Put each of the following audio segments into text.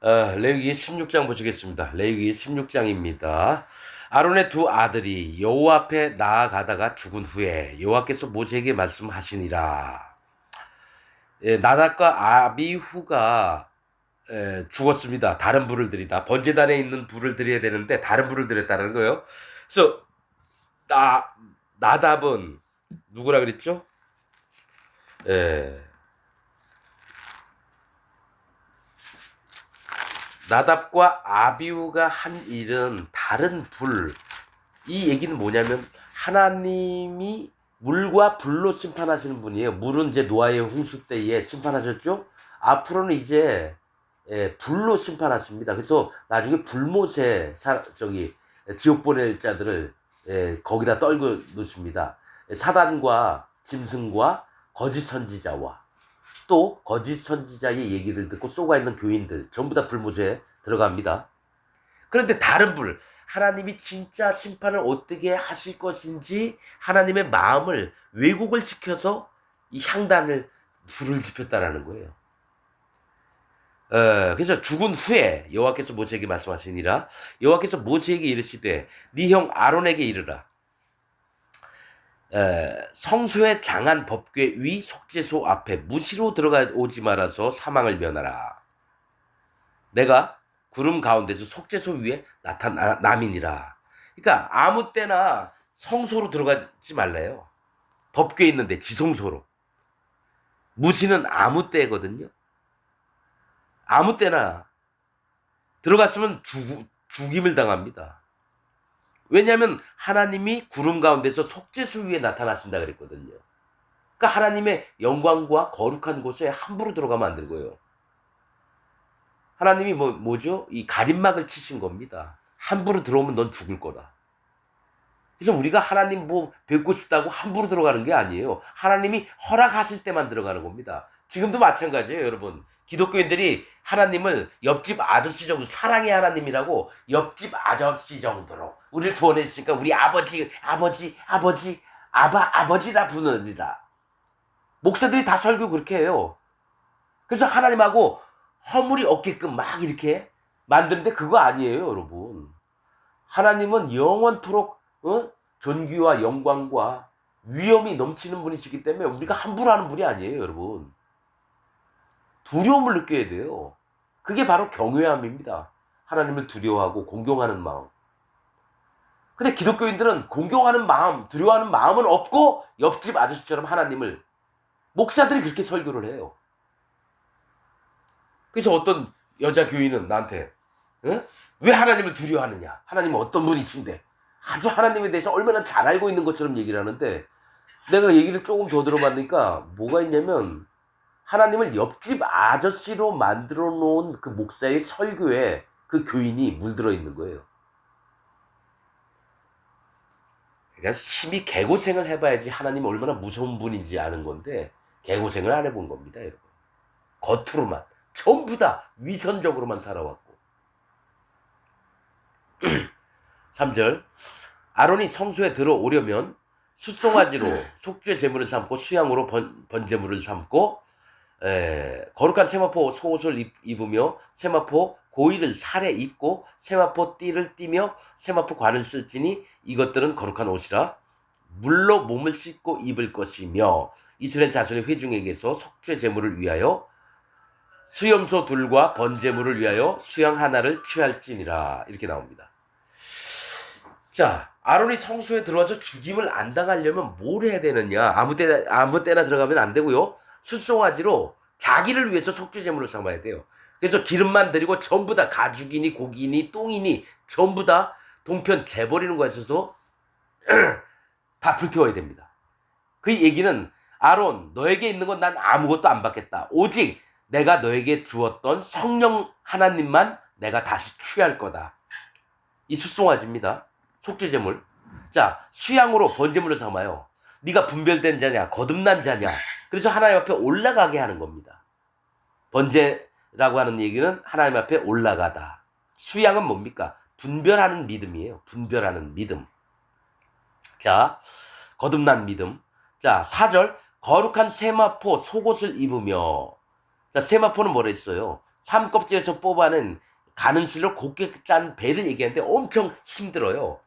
레위기 16장 보시겠습니다. 레위기 16장입니다. 아론의 두 아들이 여호와 앞에 나아가다가 죽은 후에 여호와께서 모세에게 말씀하시니라. 나답과 아비후가 죽었습니다. 다른 불을 들이다. 번제단에 있는 불을 들여야 되는데 다른 불을 들였다는 거예요. 그래서 나 나답은 누구라 그랬죠? 에, 나답과 아비후가 한 일은 다른 불. 이 얘기는 뭐냐면 하나님이 물과 불로 심판하시는 분이에요. 물은 이제 노아의 홍수 때에 심판하셨죠. 앞으로는 이제 불로 심판하십니다. 그래서 나중에 불못에 지옥 보낼 자들을 거기다 떨고 놓습니다. 사단과 짐승과 거짓 선지자와 또 거짓 선지자의 얘기를 듣고 쏘가 있는 교인들 전부 다 불못에 들어갑니다. 그런데 다른 불, 하나님이 진짜 심판을 어떻게 하실 것인지 하나님의 마음을 왜곡을 시켜서 이 향단을 불을 지폈다라는 거예요. 그래서 죽은 후에 여호와께서 모세에게 말씀하시니라. 여호와께서 모세에게 이르시되 네 형 아론에게 이르라. 성소의 장한 법궤 위 속죄소 앞에 무시로 들어가 오지 말아서 사망을 면하라. 내가 구름 가운데서 속죄소 위에 나타남이니라. 그러니까 아무 때나 성소로 들어가지 말래요. 법궤 있는데 지성소로. 무시는 아무 때거든요. 아무 때나 들어갔으면 죽임을 당합니다. 왜냐하면 하나님이 구름 가운데서 속죄소 위에 나타나신다 그랬거든요. 그러니까 하나님의 영광과 거룩한 곳에 함부로 들어가면 안 되고요. 하나님이 뭐죠? 이 가림막을 치신 겁니다. 함부로 들어오면 넌 죽을 거다. 그래서 우리가 하나님 뭐 뵙고 싶다고 함부로 들어가는 게 아니에요. 하나님이 허락하실 때만 들어가는 겁니다. 지금도 마찬가지예요, 여러분. 기독교인들이 하나님을 옆집 아저씨 정도, 사랑의 하나님이라고 옆집 아저씨 정도로 우리를 구원했으니까 우리 아버지라 부르니라. 목사들이 다 설교 그렇게 해요. 그래서 하나님하고 허물이 없게끔 막 이렇게 만드는데 그거 아니에요, 여러분. 하나님은 영원토록 존귀와 영광과 위엄이 넘치는 분이시기 때문에 우리가 함부로 하는 분이 아니에요, 여러분. 두려움을 느껴야 돼요. 그게 바로 경외함입니다. 하나님을 두려워하고 공경하는 마음. 근데 기독교인들은 공경하는 마음, 두려워하는 마음은 없고 옆집 아저씨처럼 하나님을 목사들이 그렇게 설교를 해요. 그래서 어떤 여자 교인은 나한테 왜 하나님을 두려워하느냐? 하나님은 어떤 분이신데? 아주 하나님에 대해서 얼마나 잘 알고 있는 것처럼 얘기를 하는데 내가 얘기를 조금 더 들어봤으니까 뭐가 있냐면 하나님을 옆집 아저씨로 만들어 놓은 그 목사의 설교에 그 교인이 물들어 있는 거예요. 그러니까 심히 개고생을 해봐야지 하나님이 얼마나 무서운 분인지 아는 건데 개고생을 안 해본 겁니다, 여러분. 겉으로만 전부 다 위선적으로만 살아왔고. 3절 아론이 성소에 들어오려면 숫송아지로 속죄 제물을 삼고 수양으로 번제물을 삼고 거룩한 세마포 속옷을 입으며 세마포 고이를 살에 입고 세마포 띠를 띠며 세마포 관을 쓸지니 이것들은 거룩한 옷이라 물로 몸을 씻고 입을 것이며 이스라엘 자손의 회중에게서 속죄 제물을 위하여 수염소 둘과 번제물을 위하여 수양 하나를 취할지니라. 이렇게 나옵니다. 자, 아론이 성소에 들어와서 죽임을 안 당하려면 뭘 해야 되느냐? 아무 때나 들어가면 안 되고요. 숫송아지로 자기를 위해서 속죄제물을 삼아야 돼요. 그래서 기름만 들이고 전부 다 가죽이니 고기니 똥이니 전부 다 동편 재버리는 거에 있어서 다 불태워야 됩니다. 그 얘기는 아론 너에게 있는 건 난 아무것도 안 받겠다. 오직 내가 너에게 주었던 성령 하나님만 내가 다시 취할 거다. 이 숫송아지입니다. 속죄제물. 자, 수양으로 번제물을 삼아요. 네가 분별된 자냐, 거듭난 자냐. 그래서 하나님 앞에 올라가게 하는 겁니다. 번제라고 하는 얘기는 하나님 앞에 올라가다. 수양은 뭡니까? 분별하는 믿음이에요. 분별하는 믿음. 자, 거듭난 믿음. 자, 4절 거룩한 세마포 속옷을 입으며. 자, 세마포는 뭐라 했어요? 삼껍질에서 뽑아낸 가는 실로 곱게 짠 배를 얘기하는데 엄청 힘들어요.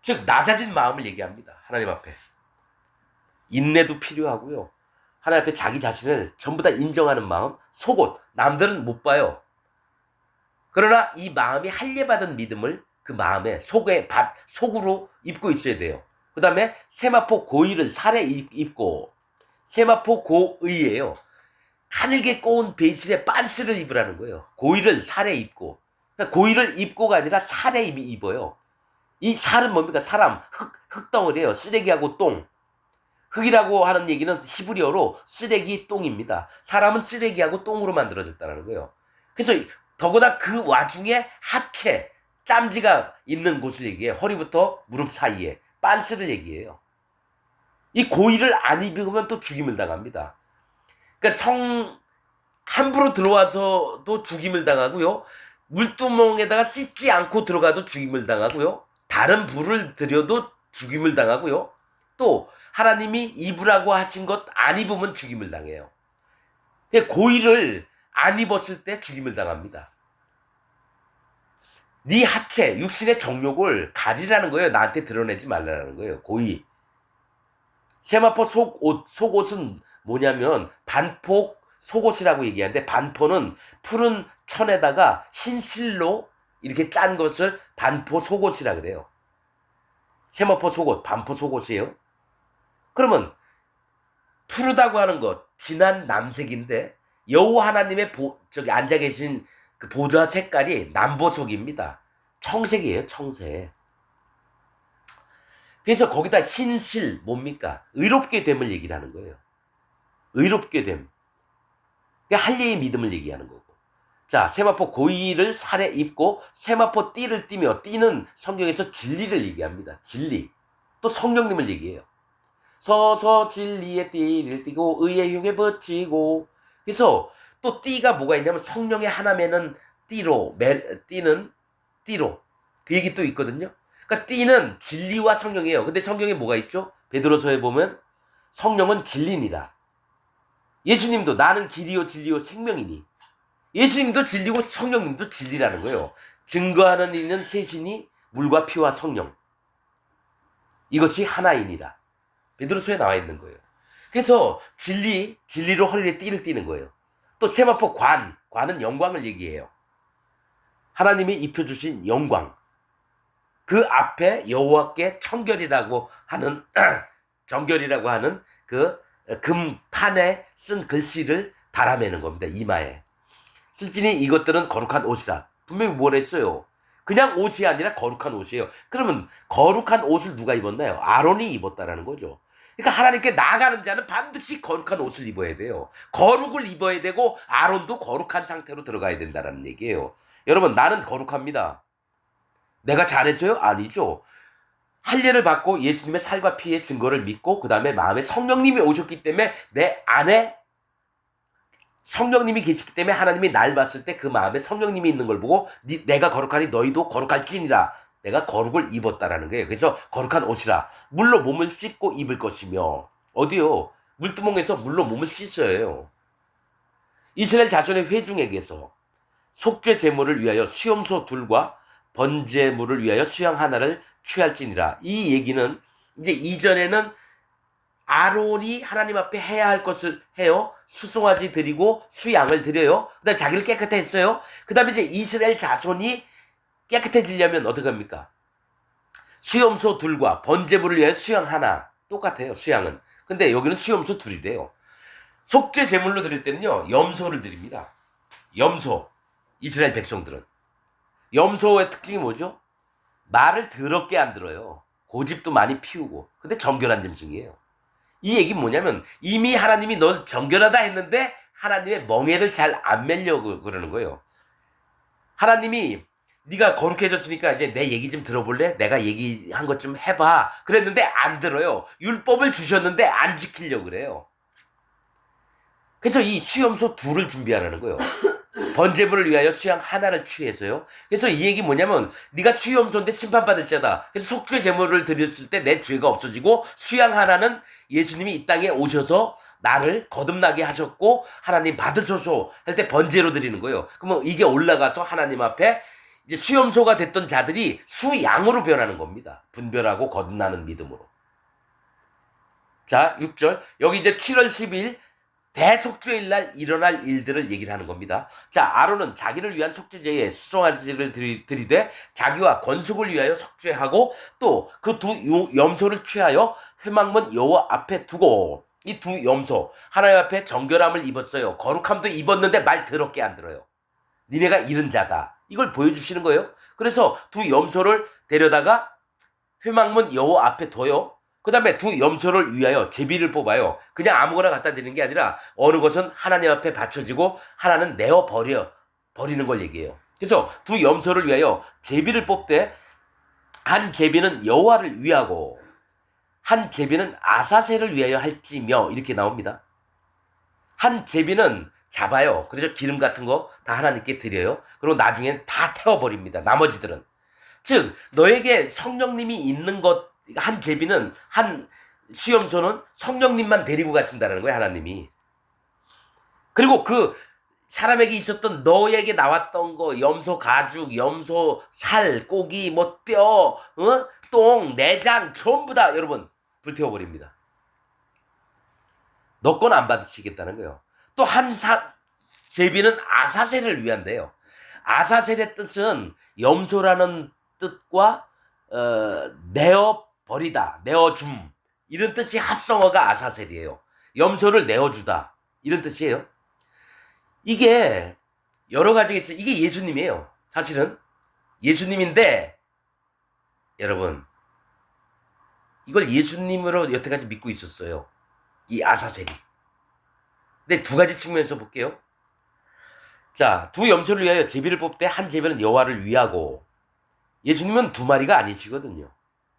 즉 낮아진 마음을 얘기합니다. 하나님 앞에. 인내도 필요하고요. 하나님 앞에 자기 자신을 전부 다 인정하는 마음, 속옷, 남들은 못 봐요. 그러나 이 마음이 할례받은 믿음을 그 마음에 속으로 입고 있어야 돼요. 그 다음에 세마포 고의를 살에 입고, 세마포 고의예요. 가늘게 꼬은 베이실에 빤스를 입으라는 거예요. 고의를 살에 입고. 그러니까 고의를 입고가 아니라 살에 입어요. 이 살은 뭡니까? 사람, 흙덩어리예요. 쓰레기하고 똥. 흙이라고 하는 얘기는 히브리어로 쓰레기, 똥입니다. 사람은 쓰레기하고 똥으로 만들어졌다는 거예요. 그래서 더구나 그 와중에 하체, 짬지가 있는 곳을 얘기해요. 허리부터 무릎 사이에. 빤스를 얘기해요. 이 고의를 안 입으면 또 죽임을 당합니다. 그러니까 함부로 들어와서도 죽임을 당하고요. 물두멍에다가 씻지 않고 들어가도 죽임을 당하고요. 다른 불을 들여도 죽임을 당하고요. 또 하나님이 입으라고 하신 것 안 입으면 죽임을 당해요. 고의를 안 입었을 때 죽임을 당합니다. 네 하체, 육신의 정욕을 가리라는 거예요. 나한테 드러내지 말라는 거예요. 고의. 세마포 속옷은 뭐냐면 반폭 속옷이라고 얘기하는데, 반포는 푸른 천에다가 흰 실로 이렇게 짠 것을 반포 속옷이라 그래요. 세마포 속옷, 반포 속옷이에요. 그러면 푸르다고 하는 것, 진한 남색인데 여호와 하나님의 저기 앉아 계신 그 보좌 색깔이 남보석입니다. 청색이에요, 청색. 그래서 거기다 흰실 뭡니까? 의롭게 됨을 얘기를 하는 거예요. 의롭게 됨. 그러니까 할례의 믿음을 얘기하는 거고. 자, 세마포 고의를 살에 입고 세마포 띠를 띠며, 띠는 성경에서 진리를 얘기합니다. 진리. 또 성령님을 얘기해요. 서서 진리의 띠를 띠고 의의 흉에 붙이고. 그래서 또 띠가 뭐가 있냐면 성령의 하나매는 띠는 띠로. 그 얘기 또 있거든요. 그러니까 띠는 진리와 성령이에요. 근데 성경에 뭐가 있죠? 베드로서에 보면 성령은 진리니라. 예수님도 나는 길이요 진리요 생명이니. 예수님도 진리고 성령님도 진리라는 거예요. 증거하는 이는 셋이니 물과 피와 성령. 이것이 하나이니라. 베드로서에 나와 있는 거예요. 그래서 진리로 허리에 띠를 띠는 거예요. 또 세마포 관은 영광을 얘기해요. 하나님이 입혀주신 영광. 그 앞에 여호와께 정결이라고 하는 그 금판에 쓴 글씨를 달아매는 겁니다. 이마에. 실제니 이것들은 거룩한 옷이다. 분명히 뭘 했어요? 그냥 옷이 아니라 거룩한 옷이에요. 그러면 거룩한 옷을 누가 입었나요? 아론이 입었다라는 거죠. 그러니까 하나님께 나아가는 자는 반드시 거룩한 옷을 입어야 돼요. 거룩을 입어야 되고 아론도 거룩한 상태로 들어가야 된다는 얘기예요. 여러분, 나는 거룩합니다. 내가 잘해서요? 아니죠. 할례를 받고 예수님의 살과 피의 증거를 믿고 그 다음에 마음에 성령님이 오셨기 때문에 내 안에 성령님이 계시기 때문에 하나님이 날 봤을 때 그 마음에 성령님이 있는 걸 보고 내가 거룩하니 너희도 거룩할지니라. 내가 거룩을 입었다라는 거예요. 그래서 거룩한 옷이라. 물로 몸을 씻고 입을 것이며. 어디요? 물두멍에서 물로 몸을 씻어요. 이스라엘 자손의 회중에게서 속죄 제물을 위하여 수염소 둘과 번제물을 위하여 수양 하나를 취할지니라. 이 얘기는 이제 이전에는 아론이 하나님 앞에 해야 할 것을 해요. 수송아지 드리고 수양을 드려요. 그 다음에 자기를 깨끗해 했어요. 그 다음에 이제 이스라엘 자손이 깨끗해지려면 어떻게 합니까? 수염소 둘과 번제물을 위하여 수양 하나. 똑같아요, 수양은. 근데 여기는 수염소 둘이래요. 속죄 제물로 드릴 때는요, 염소를 드립니다. 염소. 이스라엘 백성들은. 염소의 특징이 뭐죠? 말을 더럽게 안 들어요. 고집도 많이 피우고. 근데 정결한 짐승이에요. 이 얘기는 뭐냐면 이미 하나님이 넌 정결하다 했는데 하나님의 멍에를 잘 안 매려고 그러는 거예요. 하나님이 네가 거룩해졌으니까 이제 내 얘기 좀 들어볼래? 내가 얘기한 것 좀 해봐. 그랬는데 안 들어요. 율법을 주셨는데 안 지키려고 그래요. 그래서 이 수염소 둘을 준비하라는 거예요. 번제물을 위하여 수양 하나를 취해서요. 그래서 이 얘기 뭐냐면 네가 수염소인데 심판받을 자다. 그래서 속죄 제물을 드렸을 때 내 죄가 없어지고 수양 하나는 예수님이 이 땅에 오셔서 나를 거듭나게 하셨고 하나님 받으소서 할 때 번제로 드리는 거예요. 그러면 이게 올라가서 하나님 앞에 이제 수염소가 됐던 자들이 수양으로 변하는 겁니다. 분별하고 거듭나는 믿음으로. 자, 6절. 여기 이제 7월 10일 대속죄일 날 일어날 일들을 얘기를 하는 겁니다. 자, 아론은 자기를 위한 속죄제에 수송아지를 들이되 자기와 건숙을 위하여 속죄하고 또 그 두 염소를 취하여 회막문 여호와 앞에 두고, 이 두 염소 하나님 앞에 정결함을 입었어요. 거룩함도 입었는데 말 더럽게 안 들어요. 니네가 잃은 자다. 이걸 보여주시는 거예요. 그래서 두 염소를 데려다가 회막문 여호와 앞에 둬요. 그 다음에 두 염소를 위하여 제비를 뽑아요. 그냥 아무거나 갖다 드리는 게 아니라 어느 것은 하나님 앞에 바쳐지고 하나는 내어 버리는 걸 얘기해요. 그래서 두 염소를 위하여 제비를 뽑되 한 제비는 여호와를 위하고 한 제비는 아사셀을 위하여 할지며 이렇게 나옵니다. 한 제비는 잡아요. 그래서 기름 같은 거 다 하나님께 드려요. 그리고 나중엔 다 태워버립니다. 나머지들은. 즉 너에게 성령님이 있는 것, 한 제비는, 한 수염소는 성령님만 데리고 가신다는 거예요. 하나님이. 그리고 그 사람에게 있었던 너에게 나왔던 거, 염소 가죽, 염소 살, 고기, 뭐 뼈, 똥, 내장 전부 다 여러분 불태워버립니다. 너 건 안 받으시겠다는 거예요. 또 한 제비는 아사셀을 위한대요. 아사셀의 뜻은 염소라는 뜻과 내어버리다, 내어줌 이런 뜻이 합성어가 아사셀이에요. 염소를 내어주다 이런 뜻이에요. 이게 여러 가지가 있어요. 이게 예수님이에요. 사실은 예수님인데 여러분 이걸 예수님으로 여태까지 믿고 있었어요. 이 아사셀이. 근데 두 가지 측면에서 볼게요. 자, 두 염소를 위하여 제비를 뽑되 한 제비는 여호와를 위하고, 예수님은 두 마리가 아니시거든요.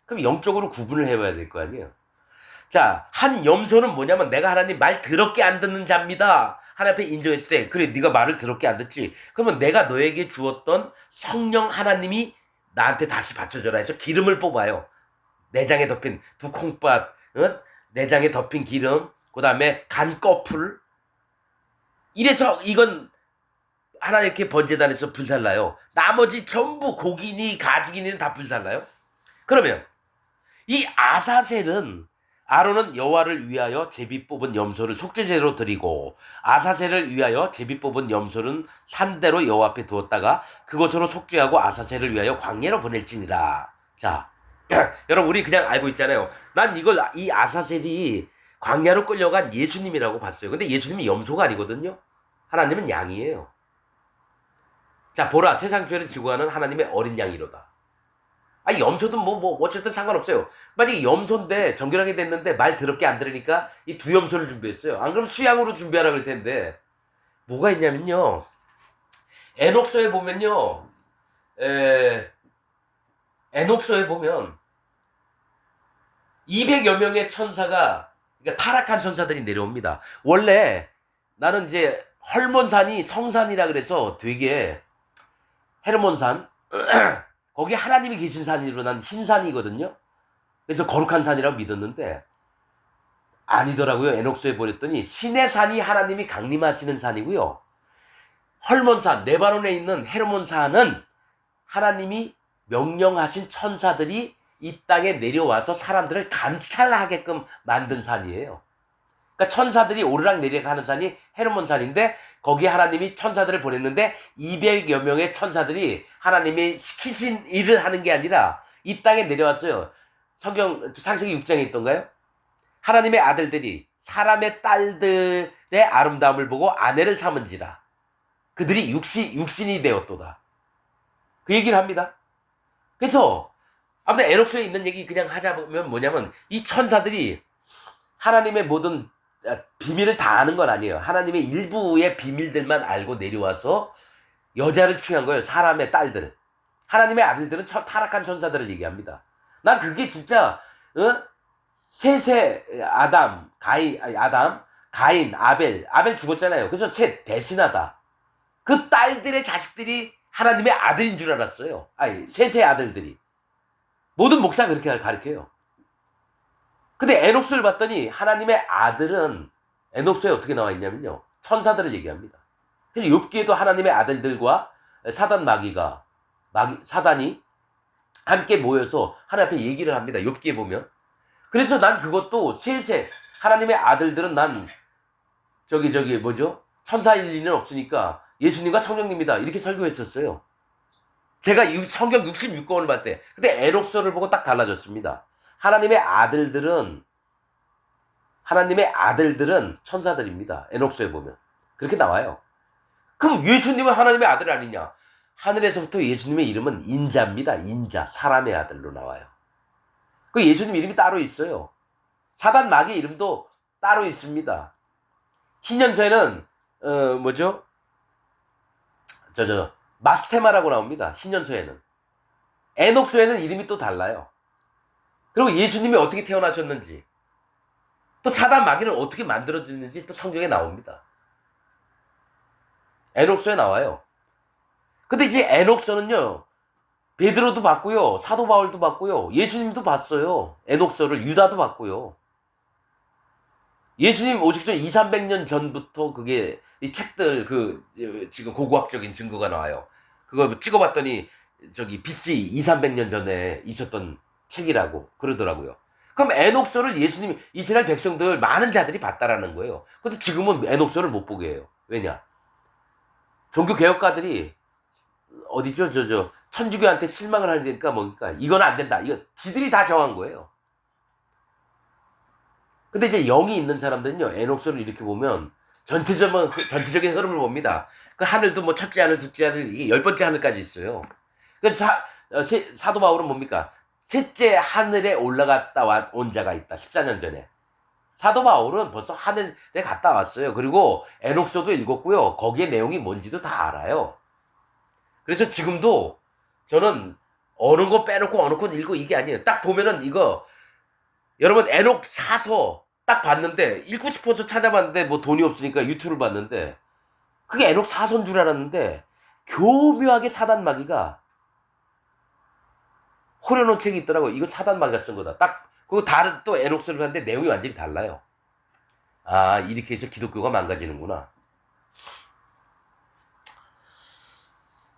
그럼 영적으로 구분을 해봐야 될 거 아니에요. 자, 한 염소는 뭐냐면 내가 하나님 말 더럽게 안 듣는 자입니다. 하나님 앞에 인정했을 때 그래 네가 말을 더럽게 안 듣지. 그러면 내가 너에게 주었던 성령 하나님이 나한테 다시 받쳐줘라 해서 기름을 뽑아요. 내장에 덮인 두 콩팥, 내장에 덮인 기름, 그 다음에 간꺼풀. 이래서 이건 하나님께 번제단에서 불살나요. 나머지 전부 고기니 가죽이니 다 불살나요. 그러면 이 아사셀은 아론은 여호와를 위하여 제비 뽑은 염소를 속죄제로 드리고 아사셀을 위하여 제비 뽑은 염소는 산대로 여호와 앞에 두었다가 그것으로 속죄하고 아사셀을 위하여 광야로 보낼지니라. 자, 여러분 우리 그냥 알고 있잖아요. 난 이걸 이 아사셀이 광야로 끌려간 예수님이라고 봤어요. 근데 예수님이 염소가 아니거든요. 하나님은 양이에요. 자, 보라, 세상 죄를 지고 가는 하나님의 어린 양이로다. 아, 염소든 어쨌든 상관없어요. 만약에 염소인데 정결하게 됐는데 말 더럽게 안 들으니까 이 두 염소를 준비했어요. 안 그러면 수양으로 준비하라 그럴 텐데, 뭐가 있냐면요. 에녹서에 보면요, 에녹서에 보면 200여 명의 천사가, 그러니까 타락한 천사들이 내려옵니다. 원래 나는 이제 헐몬산이 성산이라 그래서 되게 헤르몬산 거기 하나님이 계신 산으로 난 흰산이거든요. 그래서 거룩한 산이라고 믿었는데 아니더라고요. 에녹스에 보냈더니 신의 산이 하나님이 강림하시는 산이고요. 헐몬산, 레바논에 있는 헤르몬산은 하나님이 명령하신 천사들이 이 땅에 내려와서 사람들을 감찰하게끔 만든 산이에요. 그러니까 천사들이 오르락 내리락 하는 산이 헤르몬산인데 거기에 하나님이 천사들을 보냈는데 200여 명의 천사들이 하나님이 시키신 일을 하는 게 아니라 이 땅에 내려왔어요. 성경 창세기 6장에 있던가요? 하나님의 아들들이 사람의 딸들의 아름다움을 보고 아내를 삼은지라 그들이 육신이 되었도다. 그 얘기를 합니다. 그래서 아무튼 에녹스에 있는 얘기 그냥 하자면 뭐냐면 이 천사들이 하나님의 모든 비밀을 다 아는 건 아니에요. 하나님의 일부의 비밀들만 알고 내려와서 여자를 취한 거예요. 사람의 딸들. 하나님의 아들들은 타락한 천사들을 얘기합니다. 난 그게 진짜 셋의 아담, 가인, 아벨 죽었잖아요. 그래서 셋 대신하다. 그 딸들의 자식들이 하나님의 아들인 줄 알았어요. 아니, 셋의 아들들이. 모든 목사가 그렇게 가르쳐요. 근데 에녹스를 봤더니 하나님의 아들은 에녹서에 어떻게 나와 있냐면요. 천사들을 얘기합니다. 그래서 욥기에도 하나님의 아들들과 사단이 함께 모여서 하나님 앞에 얘기를 합니다. 욥기에 보면. 그래서 난 그것도 셋에 하나님의 아들들은 난 천사일 리는 없으니까 예수님과 성령님이다 이렇게 설교했었어요. 제가 성경 66권을 봤을 때 근데 에녹서를 보고 딱 달라졌습니다. 하나님의 아들들은 천사들입니다. 에녹서에 보면 그렇게 나와요. 그럼 예수님은 하나님의 아들 아니냐? 하늘에서부터 예수님의 이름은 인자입니다. 인자, 사람의 아들로 나와요. 그 예수님 이름이 따로 있어요. 사단 마귀의 이름도 따로 있습니다. 신년서에는 마스테마라고 나옵니다. 신년서에는. 에녹서에는 이름이 또 달라요. 그리고 예수님이 어떻게 태어나셨는지, 또 사단 마귀는 어떻게 만들어졌는지 또 성경에 나옵니다. 에녹서에 나와요. 근데 이제 에녹서는요, 베드로도 봤고요, 사도 바울도 봤고요, 예수님도 봤어요. 에녹서를 유다도 봤고요. 예수님 오직 전 200~300년 전부터 그게 이 책들 지금 고고학적인 증거가 나와요. 그거 찍어봤더니 BC 200~300년 전에 있었던 책이라고 그러더라고요. 그럼 에녹서를 예수님이 이스라엘 백성들 많은 자들이 봤다라는 거예요. 근데 지금은 에녹서를 못 보게 해요. 왜냐? 종교 개혁가들이 천주교한테 실망을 하니까 뭡니까? 이건 안 된다. 이거 지들이 다 정한 거예요. 근데 이제 영이 있는 사람들은요, 에녹서를 이렇게 보면 전체적인 흐름을 봅니다. 그 하늘도 뭐 첫째 하늘, 둘째 하늘, 이게 10번째 하늘까지 있어요. 그래서 사도 바울은 뭡니까? 셋째 하늘에 올라갔다 온 자가 있다. 14년 전에. 사도 바울은 벌써 하늘에 갔다 왔어요. 그리고 에녹서도 읽었고요. 거기에 내용이 뭔지도 다 알아요. 그래서 지금도 저는 어느 거 빼놓고 어느 거 읽고 이게 아니에요. 딱 보면은 이거 여러분 에녹 사서 딱 봤는데 읽고 싶어서 찾아봤는데 뭐 돈이 없으니까 유튜브를 봤는데 그게 에녹 사서인 줄 알았는데 교묘하게 사단 마귀가 호려놓은 책이 있더라고. 이거 사단 마귀가 쓴 거다. 딱 그리고 다른 또 에녹서를 봤는데 내용이 완전히 달라요. 아 이렇게 해서 기독교가 망가지는구나.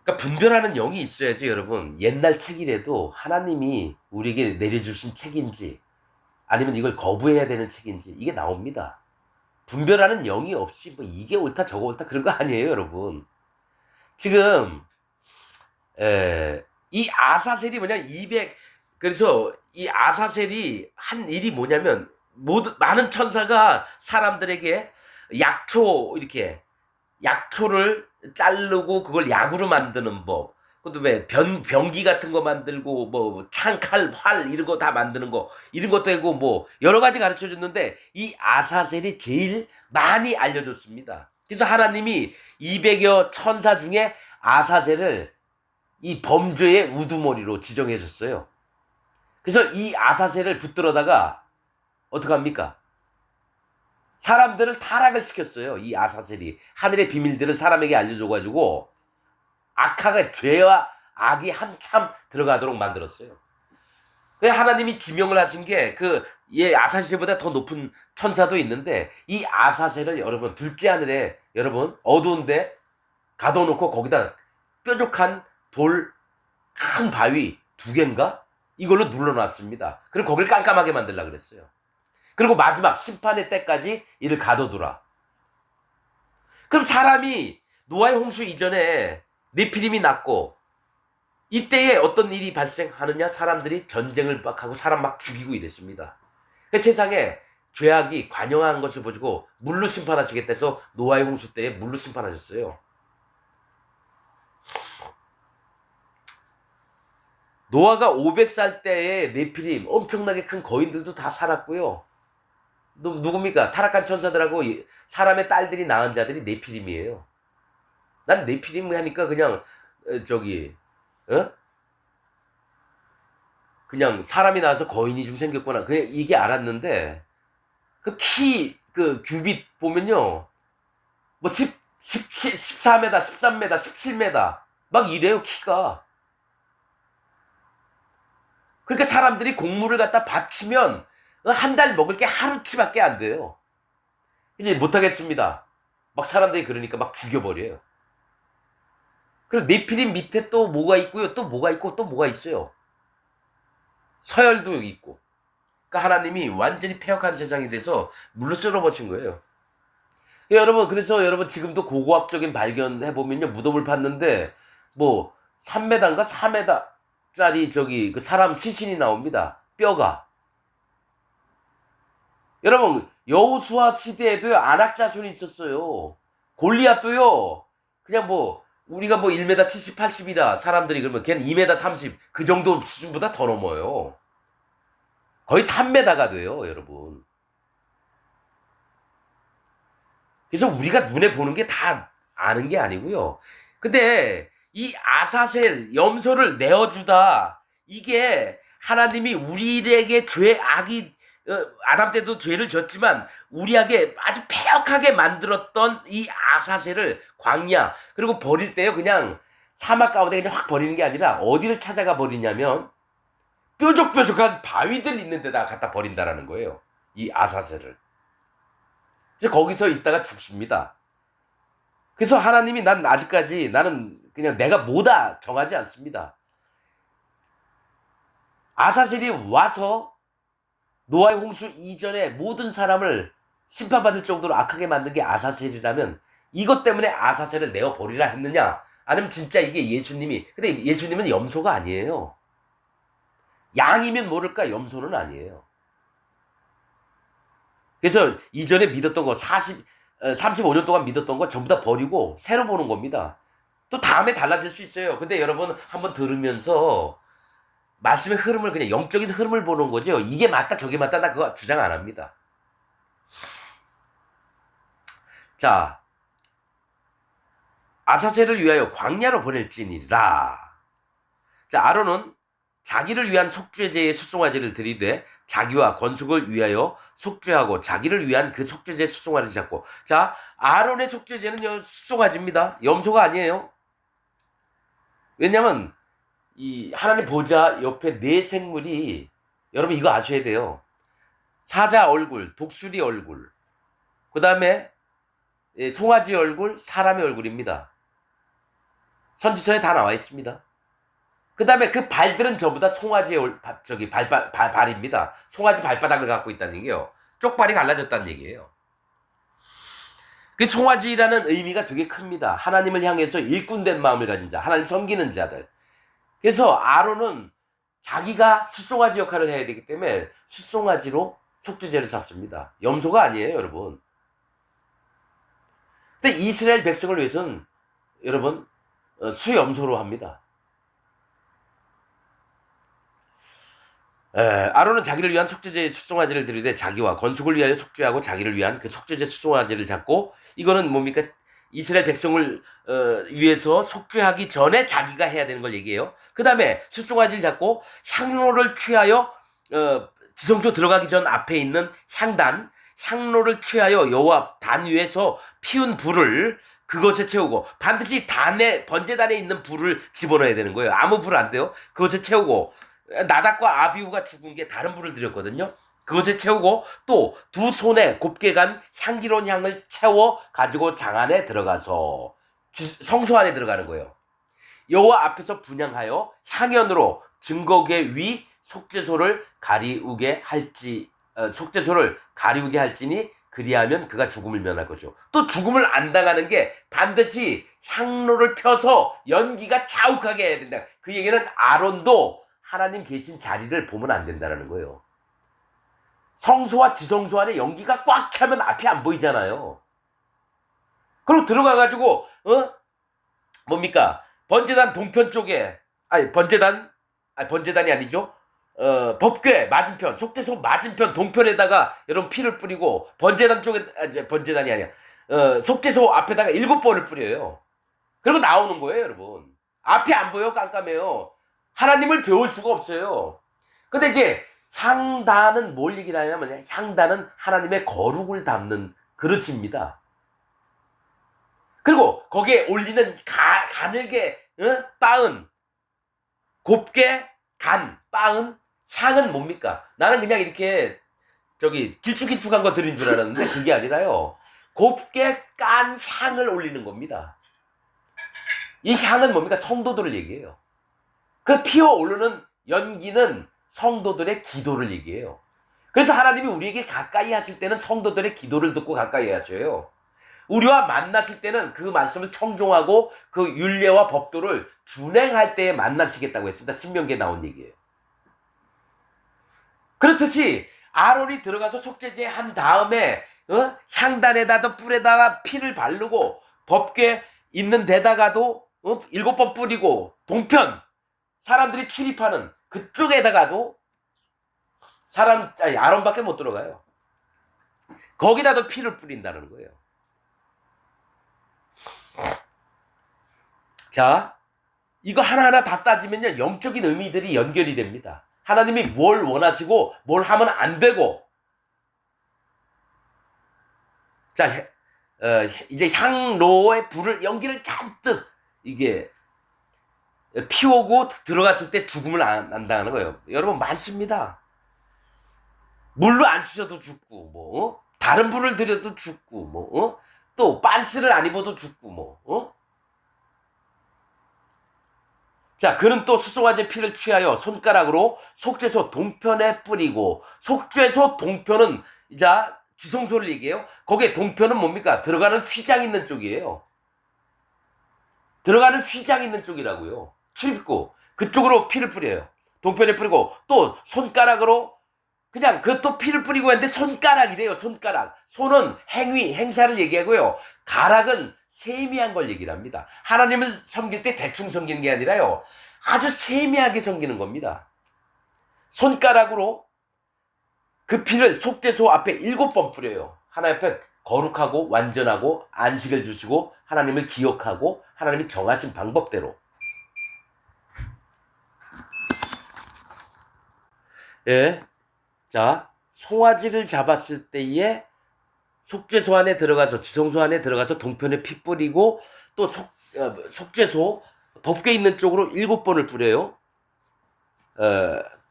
그러니까 분별하는 영이 있어야지 여러분. 옛날 책이라도 하나님이 우리에게 내려주신 책인지 아니면 이걸 거부해야 되는 책인지 이게 나옵니다. 분별하는 영이 없이 뭐 이게 옳다 저거 옳다 그런 거 아니에요 여러분. 지금 이 아사셀이 그래서 이 아사셀이 한 일이 뭐냐면 많은 천사가 사람들에게 약초를 자르고 그걸 약으로 만드는 법, 그다음에 병기 같은 거 만들고 뭐 창칼, 활 이런 거 다 만드는 거 이런 것도 하고 뭐 여러 가지 가르쳐 줬는데 이 아사셀이 제일 많이 알려줬습니다. 그래서 하나님이 200여 천사 중에 아사셀을 이 범죄의 우두머리로 지정해 줬어요. 그래서 이 아사셀을 붙들어다가 어떡합니까? 사람들을 타락을 시켰어요. 이 아사셀이 하늘의 비밀들을 사람에게 알려줘가지고 죄와 악이 한참 들어가도록 만들었어요. 그래서 하나님이 지명을 하신 게 아사셀보다 더 높은 천사도 있는데 이 아사셀을 여러분 둘째 하늘에 여러분 어두운데 가둬놓고 거기다 뾰족한 돌 큰 바위 2개인가? 이걸로 눌러놨습니다. 그리고 거기를 깜깜하게 만들려고 그랬어요. 그리고 마지막 심판의 때까지 이를 가둬두라. 그럼 사람이 노아의 홍수 이전에 네피림이 났고 이때에 어떤 일이 발생하느냐? 사람들이 전쟁을 막 하고 사람 막 죽이고 이랬습니다. 세상에 죄악이 관영한 것을 보시고 물로 심판하시겠다 해서 노아의 홍수 때에 물로 심판하셨어요. 노아가 500살 때에 네피림 엄청나게 큰 거인들도 다 살았고요. 누굽니까? 타락한 천사들하고 사람의 딸들이 낳은 자들이 네피림이에요. 난 네피림 하니까 그냥 그냥 사람이 나와서 거인이 좀 생겼구나. 그냥 이게 알았는데 규빗 보면요. 뭐 14m, 13m, 17m 막 이래요 키가. 그러니까 사람들이 곡물을 갖다 바치면 한 달 먹을 게 하루치밖에 안 돼요. 이제 못하겠습니다. 막 사람들이 그러니까 막 죽여버려요. 그리고 네피림 밑에 또 뭐가 있고요. 또 뭐가 있고 또 뭐가 있어요. 서열도 있고. 그러니까 하나님이 완전히 폐역한 세상이 돼서 물로 쓸어버친 거예요. 여러분, 그래서 여러분 지금도 고고학적인 발견해보면요. 무덤을 봤는데, 뭐, 3m인가 4m짜리 저기 그 사람 시신이 나옵니다. 뼈가. 여러분, 여호수아 시대에도요, 안악자손이 있었어요. 골리앗도요, 그냥 뭐, 우리가 뭐 1m 70, 80이다. 사람들이 그러면 걔는 2m 30. 그 정도 수준보다 더 넘어요. 거의 3m가 돼요, 여러분. 그래서 우리가 눈에 보는 게 다 아는 게 아니고요. 근데 이 아사셀, 염소를 내어주다. 이게 하나님이 우리에게 아담 때도 죄를 졌지만 우리에게 아주 폐역하게 만들었던 이 아사셀을 광야, 그리고 버릴 때요, 그냥 사막 가운데 그냥 확 버리는 게 아니라 어디를 찾아가 버리냐면 뾰족뾰족한 바위들 있는 데다 갖다 버린다라는 거예요. 이 아사셀을. 이제 거기서 있다가 죽습니다. 그래서 하나님이 나는 그냥 내가 뭐다 정하지 않습니다. 아사셀이 와서 노아의 홍수 이전에 모든 사람을 심판받을 정도로 악하게 만든 게 아사셀이라면 이것 때문에 아사셀을 내어버리라 했느냐? 아니면 진짜 이게 예수님이, 근데 예수님은 염소가 아니에요. 양이면 모를까 염소는 아니에요. 그래서 이전에 믿었던 거 35년 동안 믿었던 거 전부 다 버리고 새로 보는 겁니다. 또 다음에 달라질 수 있어요. 근데 여러분 한번 들으면서 말씀의 흐름을 그냥 영적인 흐름을 보는 거죠. 이게 맞다 저게 맞다 나 그거 주장 안 합니다. 자, 아사셀을 위하여 광야로 보낼지니라. 자, 아론은 자기를 위한 속죄제의 수송아지를 드리되 자기와 건숙을 위하여 속죄하고 자기를 위한 그 속죄제 수송아지를 잡고. 자, 아론의 속죄제는 수송아지입니다. 염소가 아니에요. 왜냐면 이 하나님 보좌 옆에 네 생물이, 여러분 이거 아셔야 돼요. 사자 얼굴, 독수리 얼굴, 그 다음에 송아지 얼굴, 사람의 얼굴입니다. 선지서에 다 나와 있습니다. 그 다음에 그 발들은 전부 다 송아지의 발입니다. 송아지 발바닥을 갖고 있다는 얘기예요. 쪽발이 갈라졌다는 얘기예요. 그 송아지라는 의미가 되게 큽니다. 하나님을 향해서 일꾼된 마음을 가진 자, 하나님 섬기는 자들. 그래서 아론은 자기가 숫송아지 역할을 해야 되기 때문에 숫송아지로 속죄제를 잡습니다. 염소가 아니에요, 여러분. 근데 이스라엘 백성을 위해서는 여러분 수염소로 합니다. 아론은 자기를 위한 속죄제의 수송아지를 드리되 자기와 건숙을 위하여 속죄하고 자기를 위한 그 속죄제 수송아지를 잡고, 이거는 뭡니까? 이스라엘 백성을 위해서 속죄하기 전에 자기가 해야 되는 걸 얘기해요. 그 다음에 수송아지를 잡고 향로를 취하여 지성소 들어가기 전 앞에 있는 향로를 취하여 여호와 단 위에서 피운 불을 그것에 채우고, 반드시 번제단에 있는 불을 집어넣어야 되는 거예요. 아무 불 안 돼요. 그것에 채우고, 나답과 아비후가 죽은 게 다른 불을 드렸거든요. 그것에 채우고 또 두 손에 곱게 간 향기로운 향을 채워 가지고 장 안에 들어가서 성소 안에 들어가는 거예요. 여호와 앞에서 분향하여 향연으로 증거궤 위 속죄소를 가리우게 할지니 그리하면 그가 죽음을 면할 것이요. 또 죽음을 안 당하는 게 반드시 향로를 펴서 연기가 자욱하게 해야 된다. 그 얘기는 아론도 하나님 계신 자리를 보면 안 된다는 거예요. 성소와 지성소 안에 연기가 꽉 차면 앞이 안 보이잖아요. 그리고 들어가가지고 뭡니까? 번제단 동편 쪽에, 번제단이 아니죠. 법궤 맞은편, 속죄소 맞은편 동편에다가 여러분 피를 뿌리고, 번제단 쪽에, 번제단이 아니야. 속죄소 앞에다가 7번을 뿌려요. 그리고 나오는 거예요, 여러분. 앞이 안 보여, 깜깜해요. 하나님을 배울 수가 없어요. 근데 이제 향단은 뭘 얘기를 하냐면, 향단은 하나님의 거룩을 담는 그릇입니다. 그리고 거기에 올리는 가늘게 빻은, 곱게 빻은 향은 뭡니까? 나는 그냥 이렇게 길쭉길쭉한 거 드린 줄 알았는데 그게 아니라요. 곱게 깐 향을 올리는 겁니다. 이 향은 뭡니까? 성도들을 얘기해요. 그 피어 오르는 연기는 성도들의 기도를 얘기해요. 그래서 하나님이 우리에게 가까이 하실 때는 성도들의 기도를 듣고 가까이 하셔요. 우리와 만나실 때는 그 말씀을 청종하고 그 율례와 법도를 준행할 때에 만나시겠다고 했습니다. 신명기에 나온 얘기예요. 그렇듯이 아론이 들어가서 속죄제 한 다음에 향단에다가 뿔에다가 피를 바르고 법궤 있는 데다가도 7번 뿌리고 동편 사람들이 출입하는 그쪽에다가도 아론밖에 못 들어가요. 거기다도 피를 뿌린다는 거예요. 자, 이거 하나하나 다 따지면요, 영적인 의미들이 연결이 됩니다. 하나님이 뭘 원하시고 뭘 하면 안 되고. 자, 이제 향로의 불을 연기를 잔뜩 이게 피우고 들어갔을 때 죽음을 안 당하는 거예요. 여러분 많습니다. 물로 안 씻어도 죽고 다른 불을 들여도 죽고 또 빤스를 안 입어도 죽고 자, 그는 또 수송아지의 피를 취하여 손가락으로 속죄소 동편에 뿌리고, 속죄소 동편은 자 지성소를 얘기해요. 거기에 동편은 뭡니까? 들어가는 휘장 있는 쪽이에요. 들어가는 휘장 있는 쪽이라고요. 출입구 그쪽으로 피를 뿌려요. 동편에 뿌리고 또 손가락으로 그냥 그 또 피를 뿌리고 했는데 손가락이래요. 손가락. 손은 행사를 얘기하고요. 가락은 세미한 걸 얘기를 합니다. 하나님을 섬길 때 대충 섬기는 게 아니라요, 아주 세미하게 섬기는 겁니다. 손가락으로 그 피를 속죄소 앞에 7번 뿌려요. 하나님 앞에 거룩하고 완전하고 안식을 주시고 하나님을 기억하고 하나님이 정하신 방법대로. 예. 자, 송아지를 잡았을 때에 속죄소 안에 들어가서, 지성소 안에 들어가서 동편에 피 뿌리고 또 속죄소 법궤 있는 쪽으로 7번을 뿌려요.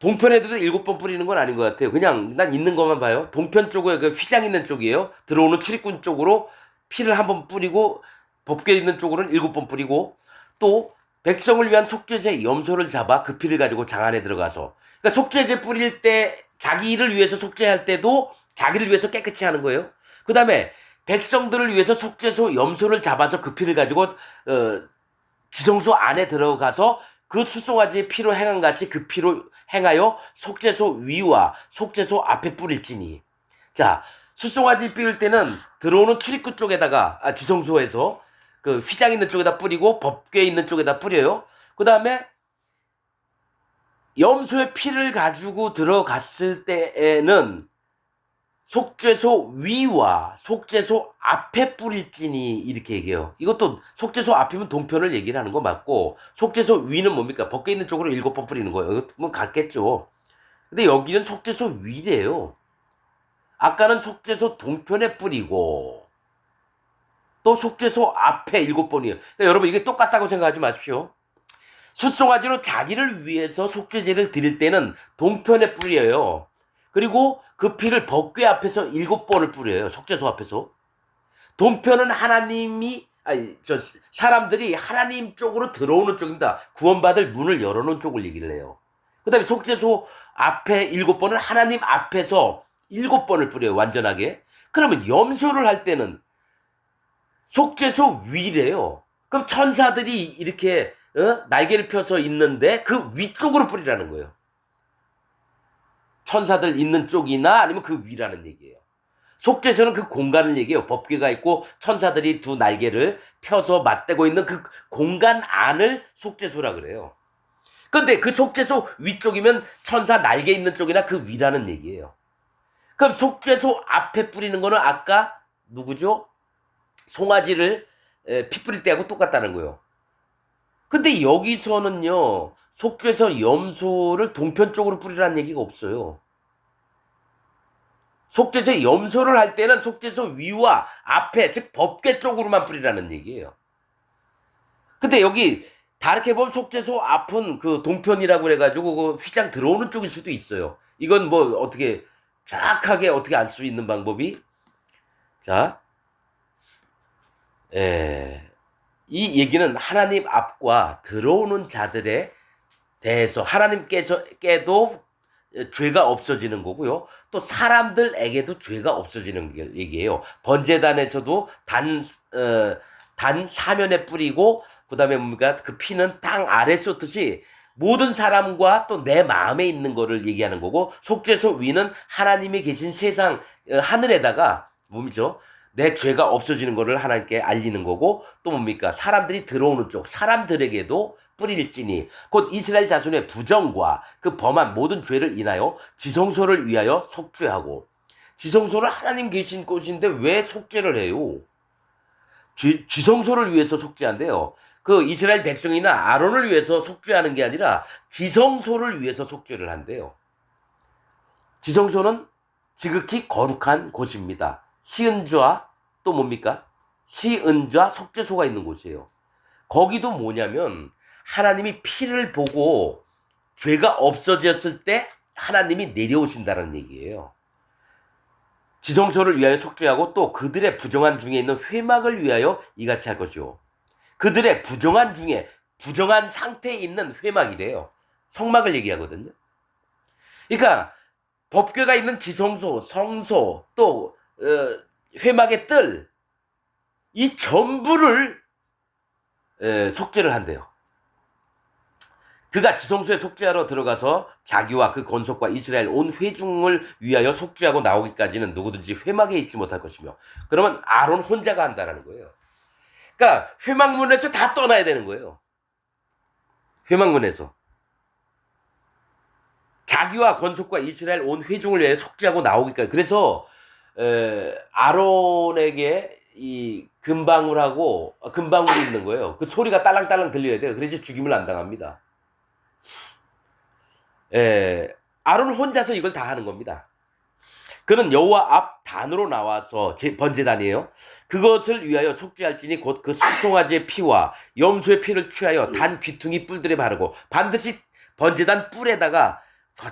동편에도 7번 뿌리는 건 아닌 것 같아요. 그냥 난 있는 것만 봐요. 동편 쪽에 그 휘장 있는 쪽이에요. 들어오는 출입군 쪽으로 피를 한번 뿌리고 법궤 있는 쪽으로는 7번 뿌리고 또 백성을 위한 속죄제 염소를 잡아 그 피를 가지고 장 안에 들어가서, 그러니까 속죄제 뿌릴 때 자기를 위해서 속죄할 때도 자기를 위해서 깨끗이 하는 거예요. 그 다음에 백성들을 위해서 속죄소 염소를 잡아서 그 피를 가지고 지성소 안에 들어가서 그 수송아지의 피로 행한 같이 그 피로 행하여 속죄소 위와 속죄소 앞에 뿌릴지니. 자, 수송아지 뿌릴 때는 들어오는 출입구 쪽에다가 지성소에서 그 휘장 있는 쪽에다 뿌리고 법궤 있는 쪽에다 뿌려요. 그 다음에 염소의 피를 가지고 들어갔을 때에는 속죄소 위와 속죄소 앞에 뿌릴지니 이렇게 얘기해요. 이것도 속죄소 앞이면 동편을 얘기를 하는 거 맞고, 속죄소 위는 뭡니까? 법궤 있는 쪽으로 7번 뿌리는 거예요. 이거 같겠죠. 근데 여기는 속죄소 위래요. 아까는 속죄소 동편에 뿌리고 또 속죄소 앞에 7번이에요. 그러니까 여러분 이게 똑같다고 생각하지 마십시오. 숫송아지로 자기를 위해서 속죄제를 드릴 때는 동편에 뿌려요. 그리고 그 피를 법궤 앞에서 7번을 뿌려요. 속죄소 앞에서. 동편은 사람들이 하나님 쪽으로 들어오는 쪽입니다. 구원받을 문을 열어놓은 쪽을 얘기를 해요. 그 다음에 속죄소 앞에 7번은 하나님 앞에서 7번을 뿌려요. 완전하게. 그러면 염소를 할 때는 속죄소 위래요. 그럼 천사들이 이렇게 날개를 펴서 있는데 그 위쪽으로 뿌리라는 거예요. 천사들 있는 쪽이나 아니면 그 위라는 얘기예요. 속죄소는 그 공간을 얘기해요. 법궤가 있고 천사들이 두 날개를 펴서 맞대고 있는 그 공간 안을 속죄소라 그래요. 근데 그 속죄소 위쪽이면 천사 날개 있는 쪽이나 그 위라는 얘기예요. 그럼 속죄소 앞에 뿌리는 거는 아까 누구죠? 송아지를 피 뿌릴 때하고 똑같다는 거예요. 근데 여기서는요, 속죄소 염소를 동편 쪽으로 뿌리라는 얘기가 없어요. 속죄소 염소를 할 때는 속죄소 위와 앞에, 즉 법궤 쪽으로만 뿌리라는 얘기예요. 근데 여기 다르게 보면 속죄소 앞은 그 동편이라고 그래가지고 그 휘장 들어오는 쪽일 수도 있어요. 이건 뭐 어떻게 정확하게 어떻게 알 수 있는 방법이, 자, 이 얘기는 하나님 앞과 들어오는 자들에 대해서 하나님께도 죄가 없어지는 거고요. 또 사람들에게도 죄가 없어지는 얘기예요. 번제단에서도 단 사면에 뿌리고 그다음에 뭡니까? 그 피는 땅 아래 쏟듯이 모든 사람과 또 내 마음에 있는 거를 얘기하는 거고, 속죄소 위는 하나님이 계신 세상 하늘에다가 뭡니까? 내 죄가 없어지는 거를 하나님께 알리는 거고, 또 뭡니까? 사람들이 들어오는 쪽 사람들에게도 뿌릴지니 곧 이스라엘 자손의 부정과 그 범한 모든 죄를 인하여 지성소를 위하여 속죄하고. 지성소는 하나님 계신 곳인데 왜 속죄를 해요? 지성소를 위해서 속죄한대요. 그 이스라엘 백성이나 아론을 위해서 속죄하는 게 아니라 지성소를 위해서 속죄를 한대요. 지성소는 지극히 거룩한 곳입니다. 시은좌 또 뭡니까? 시은좌 속죄소가 있는 곳이에요. 거기도 뭐냐면 하나님이 피를 보고 죄가 없어졌을 때 하나님이 내려오신다는 얘기예요. 지성소를 위하여 속죄하고 또 그들의 부정한 중에 있는 회막을 위하여 이같이 할 것이요. 그들의 부정한 중에 부정한 상태에 있는 회막이래요. 성막을 얘기하거든요. 그러니까 법궤가 있는 지성소, 성소, 또 회막의 뜰, 이 전부를 속죄를 한대요. 그가 지성소에 속죄하러 들어가서 자기와 그 건속과 이스라엘 온 회중을 위하여 속죄하고 나오기까지는 누구든지 회막에 있지 못할 것이며, 그러면 아론 혼자가 한다라는 거예요. 그러니까 회막문에서 다 떠나야 되는 거예요. 회막문에서 자기와 건속과 이스라엘 온 회중을 위하여 속죄하고 나오기까지. 그래서 아론에게 이 금방울이 있는 거예요. 그 소리가 딸랑딸랑 들려야 돼요. 그래야지 죽임을 안 당합니다. 아론 혼자서 이걸 다 하는 겁니다. 그는 여호와 앞 단으로 나와서 번제단이에요. 그것을 위하여 속죄할지니 곧 그 수송아지의 피와 염소의 피를 취하여 단 귀퉁이 뿔들에 바르고, 반드시 번제단 뿔에다가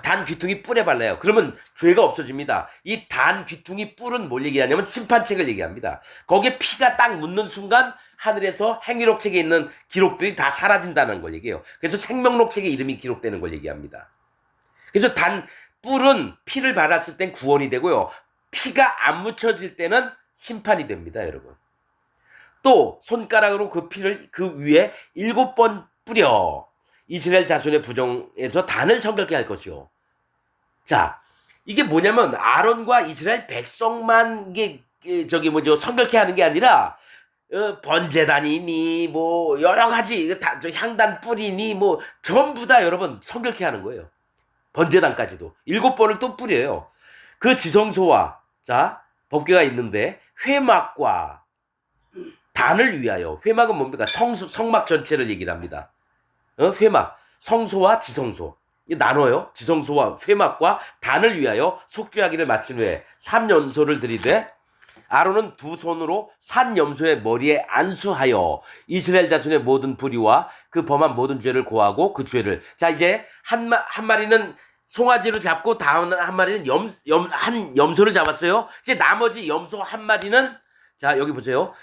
단 귀퉁이 뿔에 발라요. 그러면 죄가 없어집니다. 이 단 귀퉁이 뿔은 뭘 얘기하냐면 심판책을 얘기합니다. 거기에 피가 딱 묻는 순간 하늘에서 행위록책에 있는 기록들이 다 사라진다는 걸 얘기해요. 그래서 생명록책에 이름이 기록되는 걸 얘기합니다. 그래서 단 뿔은 피를 발랐을 땐 구원이 되고요. 피가 안 묻혀질 때는 심판이 됩니다, 여러분. 또 손가락으로 그 피를 그 위에 7번 뿌려 이스라엘 자손의 부정에서 단을 성결케 할 것이요. 자, 이게 뭐냐면 아론과 이스라엘 백성만 성결케 하는 게 아니라 번제단이니 뭐 여러 가지 향단 뿌리니 뭐 전부 다 여러분 성결케 하는 거예요. 번제단까지도 7번을 또 뿌려요. 그 지성소와 법궤가 있는데 회막과 단을 위하여. 회막은 뭡니까? 성막 전체를 얘기를 합니다. 회막, 성소와 지성소 나눠요. 지성소와 회막과 단을 위하여 속죄하기를 마친 후에 3연소를 드리되 아론은 두 손으로 산 염소의 머리에 안수하여 이스라엘 자손의 모든 불의와 그 범한 모든 죄를 고하고 그 죄를. 자, 이제 한 마리는 송아지로 잡고 다음 한 마리는 한 염소를 잡았어요. 이제 나머지 염소 한 마리는, 자, 여기 보세요.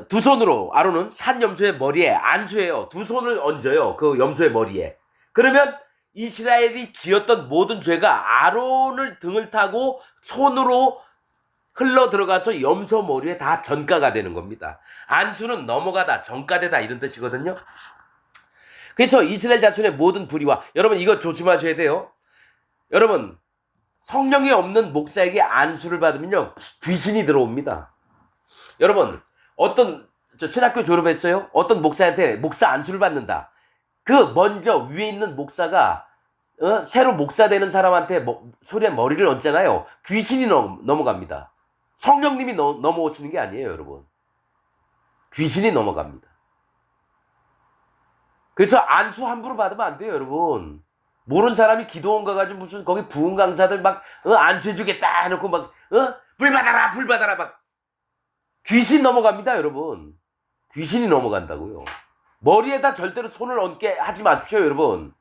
두 손으로 아론은 산 염소의 머리에 안수해요. 두 손을 얹어요. 그 염소의 머리에. 그러면 이스라엘이 지었던 모든 죄가 아론을 등을 타고 손으로 흘러 들어가서 염소 머리에 다 전가가 되는 겁니다. 안수는 넘어가다, 전가되다 이런 뜻이거든요. 그래서 이스라엘 자손의 모든 불의와, 여러분 이거 조심하셔야 돼요. 여러분, 성령이 없는 목사에게 안수를 받으면요 귀신이 들어옵니다. 여러분, 신학교 졸업했어요? 어떤 목사한테 목사 안수를 받는다. 그 먼저 위에 있는 목사가 새로 목사 되는 사람한테 손에 머리를 얹잖아요. 귀신이 넘어갑니다. 성령님이 넘어오시는 게 아니에요, 여러분. 귀신이 넘어갑니다. 그래서 안수 함부로 받으면 안 돼요, 여러분. 모르는 사람이 기도원 가가지고 무슨 거기 부흥 강사들 막 안수해주겠다 해놓고 막 불 받아라 막 귀신 넘어갑니다, 여러분. 귀신이 넘어간다고요. 머리에다 절대로 손을 얹게 하지 마십시오, 여러분.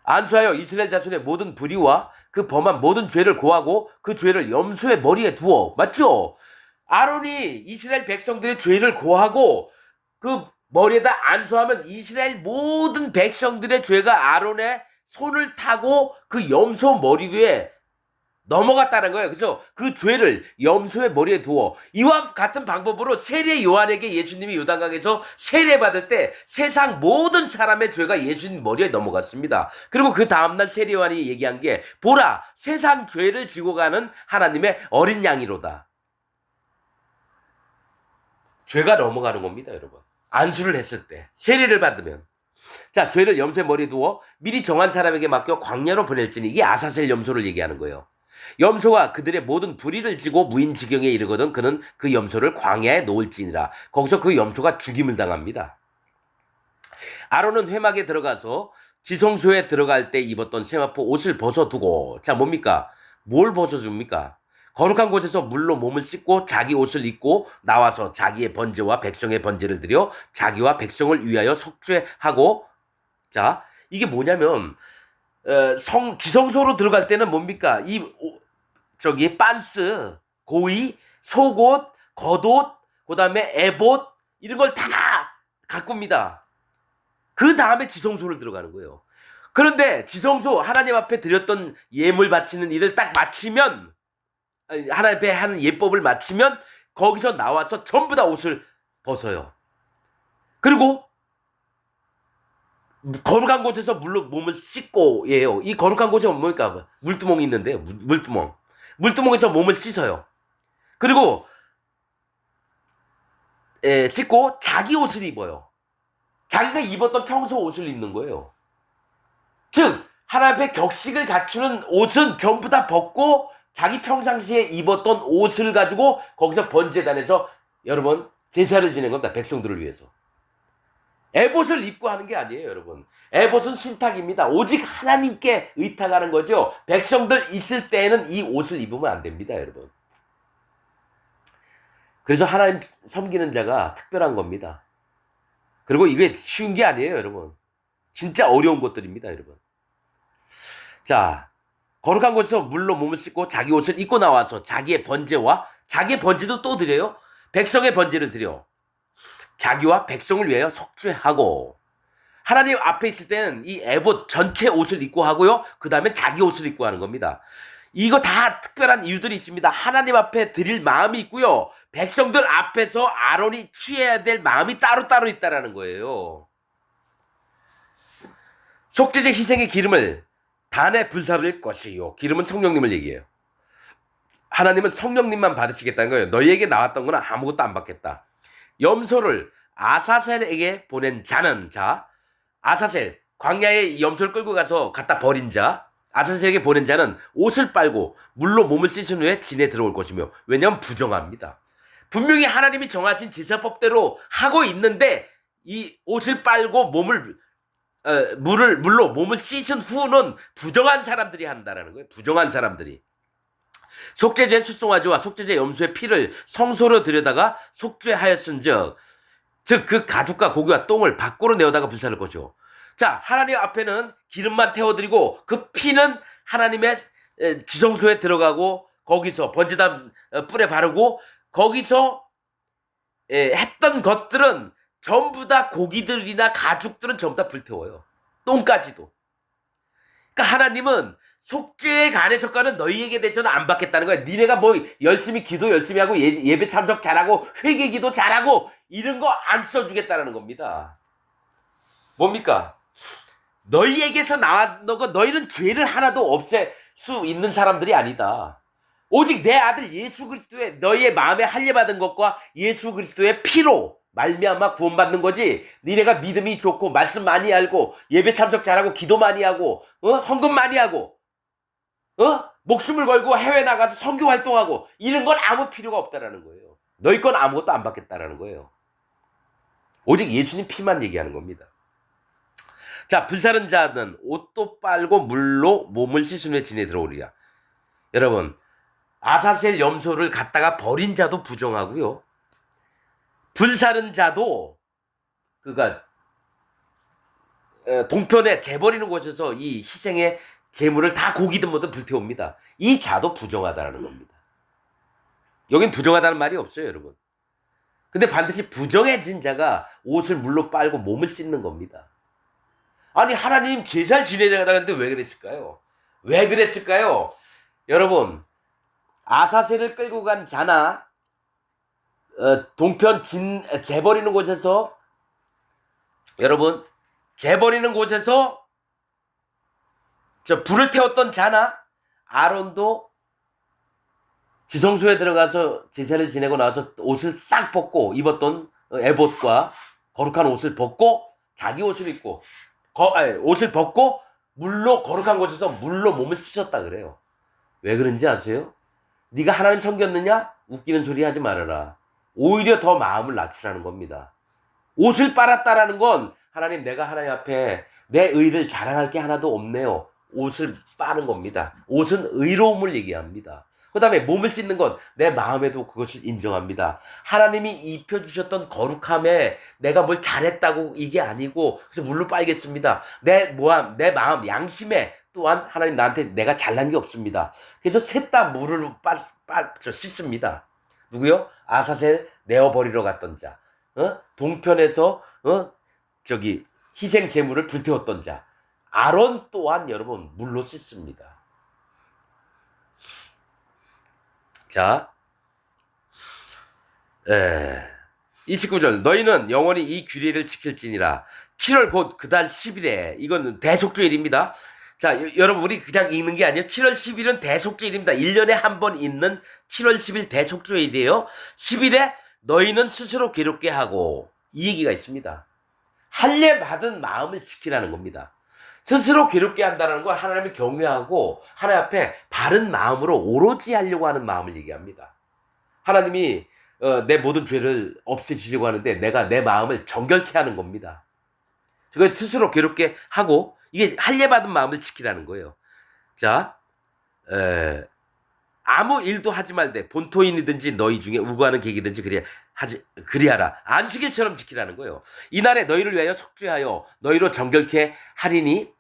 안수하여 이스라엘 자손의 모든 불의와 그 범한 모든 죄를 고하고 그 죄를 염소의 머리에 두어. 맞죠? 아론이 이스라엘 백성들의 죄를 고하고 그 머리에다 안수하면 이스라엘 모든 백성들의 죄가 아론의 손을 타고 그 염소 머리 위에 넘어갔다는 거예요. 그래서 그 죄를 염소의 머리에 두어 이와 같은 방법으로 세례 요한에게 예수님이 요단강에서 세례받을 때 세상 모든 사람의 죄가 예수님 머리에 넘어갔습니다. 그리고 그 다음날 세례 요한이 얘기한 게 보라 세상 죄를 지고 가는 하나님의 어린 양이로다. 죄가 넘어가는 겁니다, 여러분. 안수를 했을 때 세례를 받으면 자 죄를 염소의 머리에 두어 미리 정한 사람에게 맡겨 광야로 보낼지니 이게 아사셀 염소를 얘기하는 거예요. 염소가 그들의 모든 불의를 지고 무인지경에 이르거든 그는 그 염소를 광야에 놓을지니라. 거기서 그 염소가 죽임을 당합니다. 아론은 회막에 들어가서 지성소에 들어갈 때 입었던 세마포 옷을 벗어두고 자 뭡니까? 뭘 벗어줍니까? 거룩한 곳에서 물로 몸을 씻고 자기 옷을 입고 나와서 자기의 번제와 백성의 번제를 드려 자기와 백성을 위하여 속죄하고 자 이게 뭐냐면 지성소로 들어갈 때는 뭡니까? 빤스, 고이, 속옷, 겉옷, 그 다음에 에봇, 이런 걸 다 가꿉니다. 그 다음에 지성소를 들어가는 거예요. 그런데 지성소, 하나님 앞에 드렸던 예물 바치는 일을 딱 마치면, 하나님 앞에 하는 예법을 마치면, 거기서 나와서 전부 다 옷을 벗어요. 그리고, 거룩한 곳에서 물로 몸을 씻고 예요. 이 거룩한 곳에 뭡니까? 물두멍이 있는데요. 물두멍. 물두멍에서 몸을 씻어요. 그리고 씻고 자기 옷을 입어요. 자기가 입었던 평소 옷을 입는 거예요. 즉 하나님 앞에 격식을 갖추는 옷은 전부 다 벗고 자기 평상시에 입었던 옷을 가지고 거기서 번제단에서 여러분 제사를 지낸 겁니다. 백성들을 위해서. 에봇을 입고 하는 게 아니에요, 여러분. 에봇은 신탁입니다. 오직 하나님께 의탁하는 거죠. 백성들 있을 때에는 이 옷을 입으면 안 됩니다, 여러분. 그래서 하나님 섬기는 자가 특별한 겁니다. 그리고 이게 쉬운 게 아니에요, 여러분. 진짜 어려운 것들입니다, 여러분. 자, 거룩한 곳에서 물로 몸을 씻고 자기 옷을 입고 나와서 자기의 번제와 자기의 번제도 또 드려요. 백성의 번제를 드려. 자기와 백성을 위하여 속죄하고 하나님 앞에 있을 때는 이 에봇 전체 옷을 입고 하고요. 그 다음에 자기 옷을 입고 하는 겁니다. 이거 다 특별한 이유들이 있습니다. 하나님 앞에 드릴 마음이 있고요. 백성들 앞에서 아론이 취해야 될 마음이 따로따로 있다라는 거예요. 속죄제 희생의 기름을 단에 불사를 것이요. 기름은 성령님을 얘기해요. 하나님은 성령님만 받으시겠다는 거예요. 너희에게 나왔던 건 아무것도 안 받겠다. 염소를 아사셀에게 보낸 자는 자 아사셀 광야에 염소를 끌고 가서 갖다 버린 자 아사셀에게 보낸 자는 옷을 빨고 물로 몸을 씻은 후에 진에 들어올 것이며 왜냐하면 부정합니다. 분명히 하나님이 정하신 제사법대로 하고 있는데 이 옷을 빨고 물로 몸을 씻은 후는 부정한 사람들이 한다라는 거예요. 부정한 사람들이. 속죄제 숫송아지와 속죄제 염소의 피를 성소로 들여다가 속죄하였은즉 즉 그 가죽과 고기와 똥을 밖으로 내어다가 불사를 것이요. 자 하나님 앞에는 기름만 태워드리고 그 피는 하나님의 지성소에 들어가고 거기서 번제단 뿔에 바르고 거기서 했던 것들은 전부 다 고기들이나 가죽들은 전부 다 불태워요. 똥까지도. 그러니까 하나님은 속죄에 관해서까는 너희에게 대해서는 안 받겠다는 거야. 니네가 뭐 열심히 기도 열심히 하고 예배 참석 잘하고 회개 기도 잘하고 이런 거 안 써주겠다는 겁니다. 뭡니까? 너희에게서 나왔던 거 너희는 죄를 하나도 없앨 수 있는 사람들이 아니다. 오직 내 아들 예수 그리스도의 너희의 마음에 할례받은 것과 예수 그리스도의 피로 말미암아 구원받는 거지. 니네가 믿음이 좋고 말씀 많이 알고 예배 참석 잘하고 기도 많이 하고 헌금 많이 하고 목숨을 걸고 해외 나가서 선교 활동하고 이런 건 아무 필요가 없다라는 거예요. 너희 건 아무것도 안 받겠다라는 거예요. 오직 예수님 피만 얘기하는 겁니다. 자, 불사른 자는 옷도 빨고 물로 몸을 씻은 후에 진에 들어오리라. 여러분, 아사셀 염소를 갖다가 버린 자도 부정하고요. 불사른 자도 그가 동편에 재버리는 곳에서 이 희생의 재물을 다 고기든 뭐든 불태웁니다. 이 자도 부정하다라는 겁니다. 여긴 부정하다는 말이 없어요, 여러분. 근데 반드시 부정해진 자가 옷을 물로 빨고 몸을 씻는 겁니다. 아니, 하나님 제사를 지내자는데 왜 그랬을까요? 왜 그랬을까요? 여러분, 아사셀을 끌고 간 자나, 동편 재버리는 곳에서, 여러분, 재버리는 곳에서 불을 태웠던 자나, 아론도 지성소에 들어가서 제사를 지내고 나서 옷을 싹 벗고 입었던 에봇과 거룩한 옷을 벗고 자기 옷을 입고 옷을 벗고 물로 거룩한 곳에서 물로 몸을 씻었다 그래요. 왜 그런지 아세요? 네가 하나님 섬겼느냐? 웃기는 소리 하지 말아라. 오히려 더 마음을 낮추라는 겁니다. 옷을 빨았다라는 건 하나님, 내가 하나님 앞에 내 의를 자랑할 게 하나도 없네요. 옷을 빠는 겁니다. 옷은 의로움을 얘기합니다. 그 다음에 몸을 씻는 건 내 마음에도 그것을 인정합니다. 하나님이 입혀주셨던 거룩함에 내가 뭘 잘했다고 이게 아니고, 그래서 물로 빨겠습니다. 내 마음, 양심에 또한 하나님 나한테 내가 잘난 게 없습니다. 그래서 셋 다 물을 씻습니다. 누구요? 아사셀 내어버리러 갔던 자, 동편에서 희생 제물을 불태웠던 자, 아론 또한 여러분 물로 씻습니다. 자, 29절, 너희는 영원히 이 규례를 지킬지니라. 7월 곧 그달 10일에, 이건 대속주일입니다. 자, 여러분, 우리 그냥 읽는 게 아니에요. 7월 10일은 대속주일입니다. 1년에 한 번 있는 7월 10일 대속주일이에요. 10일에 너희는 스스로 괴롭게 하고, 이 얘기가 있습니다. 할례 받은 마음을 지키라는 겁니다. 스스로 괴롭게 한다는 건 하나님을 경외하고 하나님 앞에 바른 마음으로 오로지 하려고 하는 마음을 얘기합니다. 하나님이 내 모든 죄를 없애주려고 하는데 내가 내 마음을 정결케 하는 겁니다. 그걸 스스로 괴롭게 하고, 이게 할례 받은 마음을 지키라는 거예요. 자, 아무 일도 하지 말되 본토인이든지 너희 중에 우고하는 객이든지 그리하라. 안식일처럼 지키라는 거예요. 이날에 너희를 위하여 속죄하여 너희로 정결케 하리니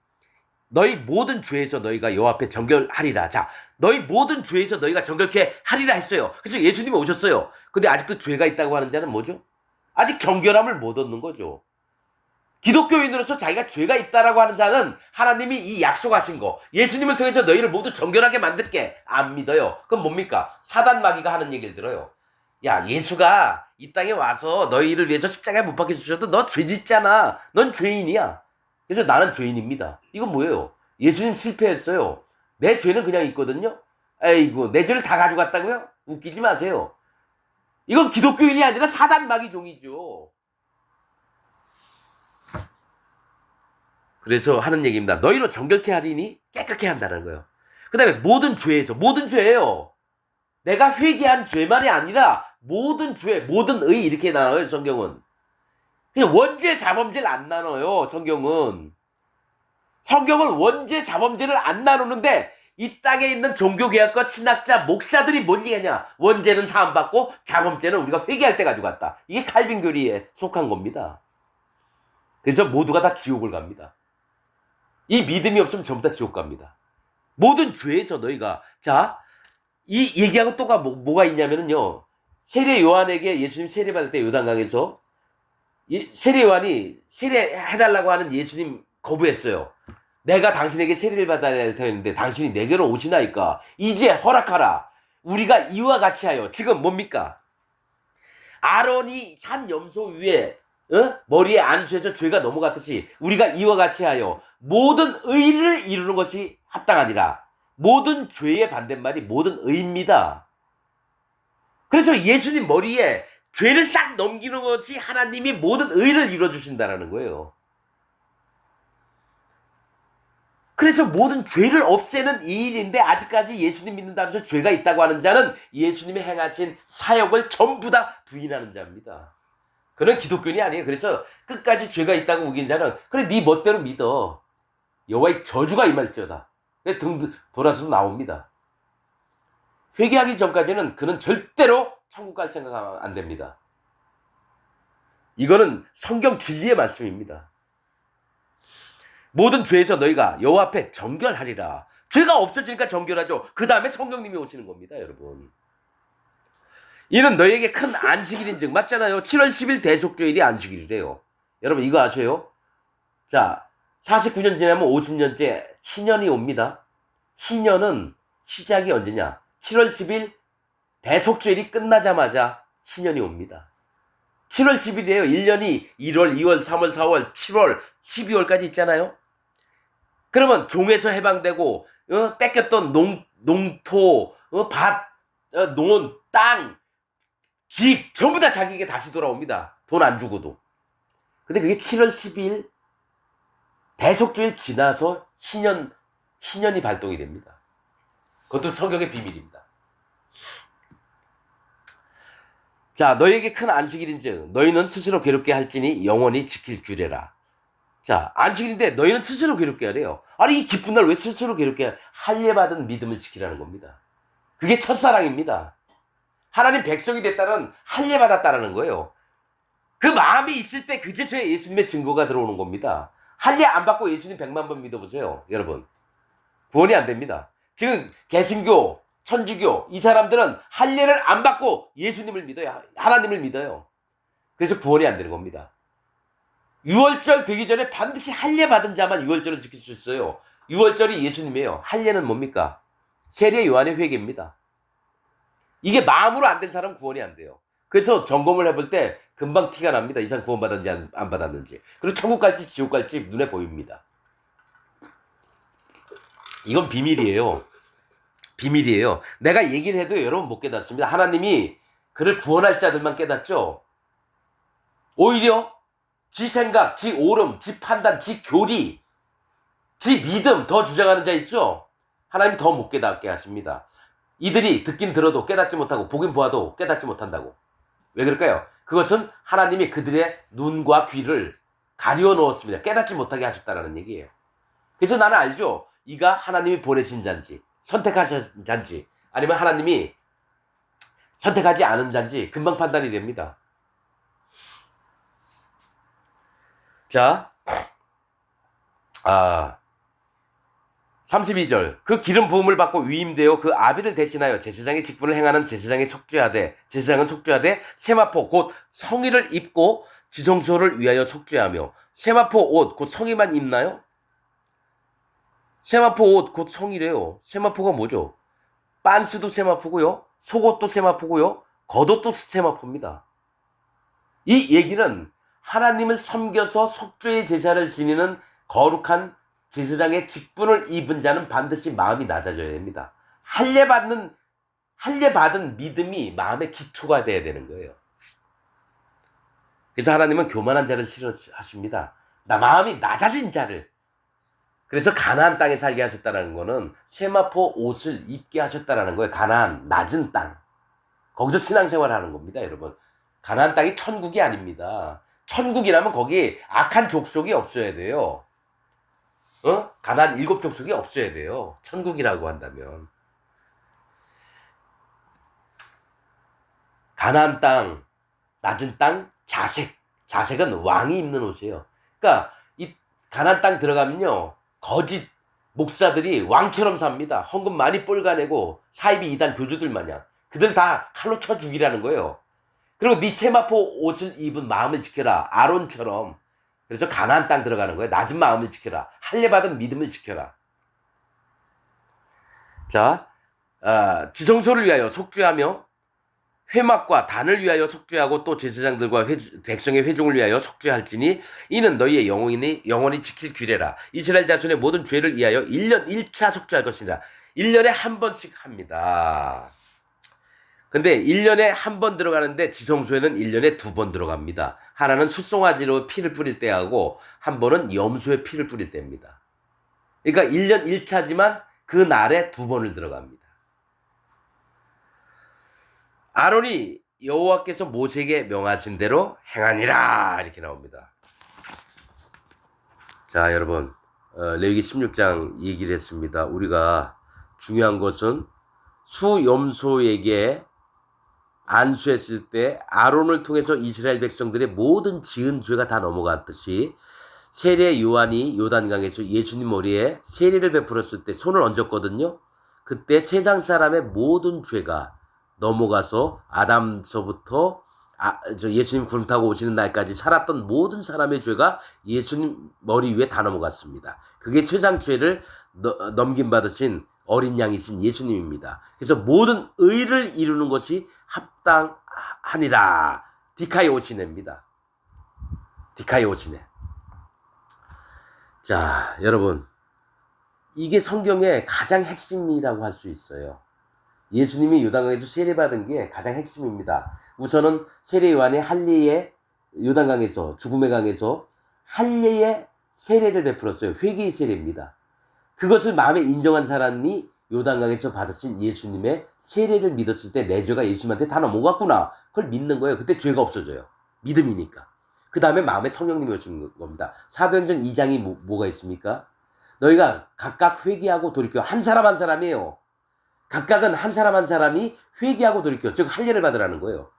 너희 모든 죄에서 너희가 여호와 앞에 정결하리라. 자, 너희 모든 죄에서 너희가 정결케 하리라 했어요. 그래서 예수님이 오셨어요. 근데 아직도 죄가 있다고 하는 자는 뭐죠? 아직 정결함을 못 얻는 거죠. 기독교인으로서 자기가 죄가 있다라고 하는 자는 하나님이 이 약속하신 거, 예수님을 통해서 너희를 모두 정결하게 만들게 안 믿어요. 그럼 뭡니까? 사단 마귀가 하는 얘기를 들어요. 야, 예수가 이 땅에 와서 너희를 위해서 십자가에 못 박혀 주셔도 너 죄 짓잖아. 넌 죄인이야. 그래서 나는 죄인입니다. 이건 뭐예요? 예수님 실패했어요. 내 죄는 그냥 있거든요. 에이구, 내 죄를 다 가져갔다고요? 웃기지 마세요. 이건 기독교인이 아니라 사단 마귀 종이죠. 그래서 하는 얘기입니다. 너희로 정결케 하리니 깨끗게 한다는 거예요. 그 다음에 모든 죄예요. 내가 회개한 죄만이 아니라 모든 죄, 모든 의 이렇게 나눠요, 성경은. 그냥 원죄, 자범죄를 안 나눠요, 성경은. 성경은 원죄, 자범죄를 안 나누는데 이 땅에 있는 종교개혁과 신학자, 목사들이 뭔 얘기하냐. 원죄는 사함받고 자범죄는 우리가 회개할 때 가져갔다. 이게 칼빈 교리에 속한 겁니다. 그래서 모두가 다 지옥을 갑니다. 이 믿음이 없으면 전부 다 지옥 갑니다. 모든 죄에서 너희가, 자, 이 얘기하고 또가 뭐가 있냐면요. 세례 요한에게 예수님 세례 받을 때 요단강에서 세례 요한이 세례해달라고 하는 예수님 거부했어요. 내가 당신에게 세례를 받아야 할 터였는데 당신이 내게로 오시나이까. 이제 허락하라. 우리가 이와 같이 하여. 지금 뭡니까? 아론이 산 염소 위에 머리에 안수해서 죄가 넘어갔듯이 우리가 이와 같이 하여 모든 의를 이루는 것이 합당하니라. 모든 죄의 반대말이 모든 의입니다. 그래서 예수님 머리에 죄를 싹 넘기는 것이 하나님이 모든 의를 이루어주신다는 거예요. 그래서 모든 죄를 없애는 이 일인데 아직까지 예수님 믿는다면서 죄가 있다고 하는 자는 예수님이 행하신 사역을 전부 다 부인하는 자입니다. 그는 기독교인이 아니에요. 그래서 끝까지 죄가 있다고 우기는 자는 그래 네 멋대로 믿어. 여호와의 저주가 임할지어다. 등 돌아서서 나옵니다. 회개하기 전까지는 그는 절대로 천국 갈 생각하면 안 됩니다. 이거는 성경 진리의 말씀입니다. 모든 죄에서 너희가 여호와 앞에 정결하리라. 죄가 없어지니까 정결하죠. 그 다음에 성령님이 오시는 겁니다, 여러분. 이는 너희에게 큰 안식일인즉 맞잖아요. 7월 10일 대속죄일이 안식일이래요. 여러분 이거 아세요? 자, 49년 지나면 50년째 신년이 옵니다. 신년은 시작이 언제냐? 7월 10일 대속죄일이 끝나자마자 신년이 옵니다. 7월 10일이에요. 1년이 1월, 2월, 3월, 4월, 7월, 12월까지 있잖아요. 그러면 종에서 해방되고 뺏겼던 농토, 밭, 논, 땅, 집 전부 다 자기에게 다시 돌아옵니다. 돈 안 주고도. 근데 그게 7월 10일 대속죄일 지나서 신년이 발동이 됩니다. 그것도 성경의 비밀입니다. 자, 너희에게 큰 안식일인즉 너희는 스스로 괴롭게 할지니 영원히 지킬 규례라. 자, 안식일인데 너희는 스스로 괴롭게 하래요. 아니 이 기쁜 날 왜 스스로 괴롭게 해? 할례받은 믿음을 지키라는 겁니다. 그게 첫사랑입니다. 하나님 백성이 됐다는 할례받았다라는 거예요. 그 마음이 있을 때 그제서야 예수님의 증거가 들어오는 겁니다. 할례 안 받고 예수님 100만 번 믿어보세요. 여러분. 구원이 안 됩니다. 지금 개신교, 천주교 이 사람들은 할례를 안 받고 예수님을 믿어요. 하나님을 믿어요. 그래서 구원이 안 되는 겁니다. 유월절 되기 전에 반드시 할례 받은 자만 유월절을 지킬 수 있어요. 유월절이 예수님이에요. 할례는 뭡니까? 세례 요한의 회개입니다. 이게 마음으로 안 된 사람은 구원이 안 돼요. 그래서 점검을 해볼 때 금방 티가 납니다. 이 사람 구원 받았는지 안 받았는지. 그리고 천국 갈지 지옥 갈지 눈에 보입니다. 이건 비밀이에요. 비밀이에요. 내가 얘기를 해도 여러분 못 깨닫습니다. 하나님이 그를 구원할 자들만 깨닫죠. 오히려 지 생각, 지 오름, 지 판단, 지 교리, 지 믿음 더 주장하는 자 있죠. 하나님이 더 못 깨닫게 하십니다. 이들이 듣긴 들어도 깨닫지 못하고 보긴 보아도 깨닫지 못한다고. 왜 그럴까요? 그것은 하나님이 그들의 눈과 귀를 가리워 놓았습니다. 깨닫지 못하게 하셨다는 얘기예요. 그래서 나는 알죠. 이가 하나님이 보내신 자인지 선택하신 자인지 아니면 하나님이 선택하지 않은 자인지 금방 판단이 됩니다. 자, 32절 그 기름 부음을 받고 위임되어 그 아비를 대신하여 제사장의 직분을 행하는 제사장은 속죄하되 세마포 곧 성의를 입고 지성소를 위하여 속죄하며 세마포 옷 곧 성의만 입나요? 세마포 옷 곧 성의래요. 세마포가 뭐죠? 빤스도 세마포고요. 속옷도 세마포고요. 겉옷도 세마포입니다. 이 얘기는 하나님을 섬겨서 속죄의 제사를 지니는 거룩한 제사장의 직분을 입은 자는 반드시 마음이 낮아져야 됩니다. 할례 받은 믿음이 마음의 기초가 돼야 되는 거예요. 그래서 하나님은 교만한 자를 싫어하십니다. 마음이 낮아진 자를. 그래서 가나안 땅에 살게 하셨다는 거는 세마포 옷을 입게 하셨다는 거예요. 가나안, 낮은 땅. 거기서 신앙생활을 하는 겁니다, 여러분. 가나안 땅이 천국이 아닙니다. 천국이라면 거기 악한 족속이 없어야 돼요. 가나안 7족속이 없어야 돼요. 천국이라고 한다면. 가나안 땅, 낮은 땅, 자색. 자색은 왕이 입는 옷이에요. 그러니까 이 가나안 땅 들어가면요. 거짓 목사들이 왕처럼 삽니다. 헌금 많이 뻘가내고 사이비 이단 교주들 마냥. 그들 다 칼로 쳐 죽이라는 거예요. 그리고 네 세마포 옷을 입은 마음을 지켜라. 아론처럼. 그래서 가나안 땅 들어가는 거예요. 낮은 마음을 지켜라. 할례 받은 믿음을 지켜라. 자, 지성소를 위하여 속죄하며 회막과 단을 위하여 속죄하고 또 제사장들과 백성의 회중을 위하여 속죄할지니 이는 너희의 영원히 지킬 규례라. 이스라엘 자손의 모든 죄를 위하여 1년 1차 속죄할 것이다. 1년에 한 번씩 합니다. 근데 1년에 한 번 들어가는데 지성소에는 1년에 2번 들어갑니다. 하나는 숫송아지로 피를 뿌릴 때 하고 한 번은 염소에 피를 뿌릴 때입니다. 그러니까 1년 1차지만 그 날에 2번을 들어갑니다. 아론이 여호와께서 모세에게 명하신 대로 행하니라 이렇게 나옵니다. 자, 여러분 레위기 16장 얘기를 했습니다. 우리가 중요한 것은 수염소에게 안수했을 때 아론을 통해서 이스라엘 백성들의 모든 지은 죄가 다 넘어갔듯이 세례 요한이 요단강에서 예수님 머리에 세례를 베풀었을 때 손을 얹었거든요. 그때 세상 사람의 모든 죄가 넘어가서 아담서부터 예수님 구름 타고 오시는 날까지 살았던 모든 사람의 죄가 예수님 머리 위에 다 넘어갔습니다. 그게 세상 죄를 넘김받으신 어린 양이신 예수님입니다. 그래서 모든 의를 이루는 것이 합당하니라. 디카이오시네입니다. 디카이오시네. 자, 여러분, 이게 성경의 가장 핵심이라고 할 수 있어요. 예수님이 요단강에서 세례받은 게 가장 핵심입니다. 우선은 세례 요한의 할례의 요단강에서, 죽음의 강에서 할례의 세례를 베풀었어요. 회개의 세례입니다. 그것을 마음에 인정한 사람이 요단강에서 받으신 예수님의 세례를 믿었을 때 내 죄가 예수님한테 다 넘어갔구나. 그걸 믿는 거예요. 그때 죄가 없어져요. 믿음이니까. 그 다음에 마음에 성령님이 오시는 겁니다. 사도행전 2장이 뭐가 있습니까? 너희가 각각 회개하고 돌이켜. 한 사람 한 사람이에요. 각각은 한 사람 한 사람이 회개하고 돌이켜. 즉 할례를 받으라는 거예요.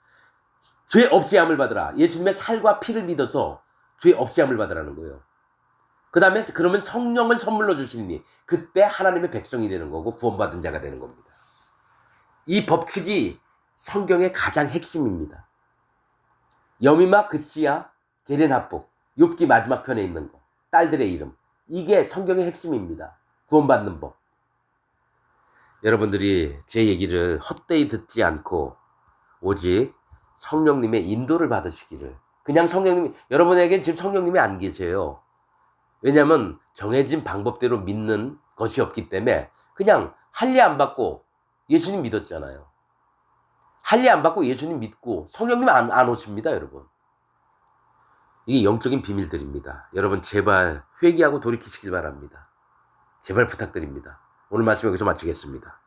죄 없이 함을 받으라. 예수님의 살과 피를 믿어서 죄 없이 함을 받으라는 거예요. 그 다음에 그러면 성령을 선물로 주시니 그때 하나님의 백성이 되는 거고 구원받은 자가 되는 겁니다. 이 법칙이 성경의 가장 핵심입니다. 여미마 그시야 게렌합북 욥기 마지막 편에 있는 거 딸들의 이름 이게 성경의 핵심입니다. 구원받는 법. 여러분들이 제 얘기를 헛되이 듣지 않고 오직 성령님의 인도를 받으시기를. 그냥 성령님, 여러분에겐 지금 성령님이 안 계세요. 왜냐하면 정해진 방법대로 믿는 것이 없기 때문에 그냥 할례 안 받고 예수님 믿었잖아요. 할례 안 받고 예수님 믿고 성령님 안 오십니다, 여러분. 이게 영적인 비밀들입니다. 여러분 제발 회개하고 돌이키시길 바랍니다. 제발 부탁드립니다. 오늘 말씀 여기서 마치겠습니다.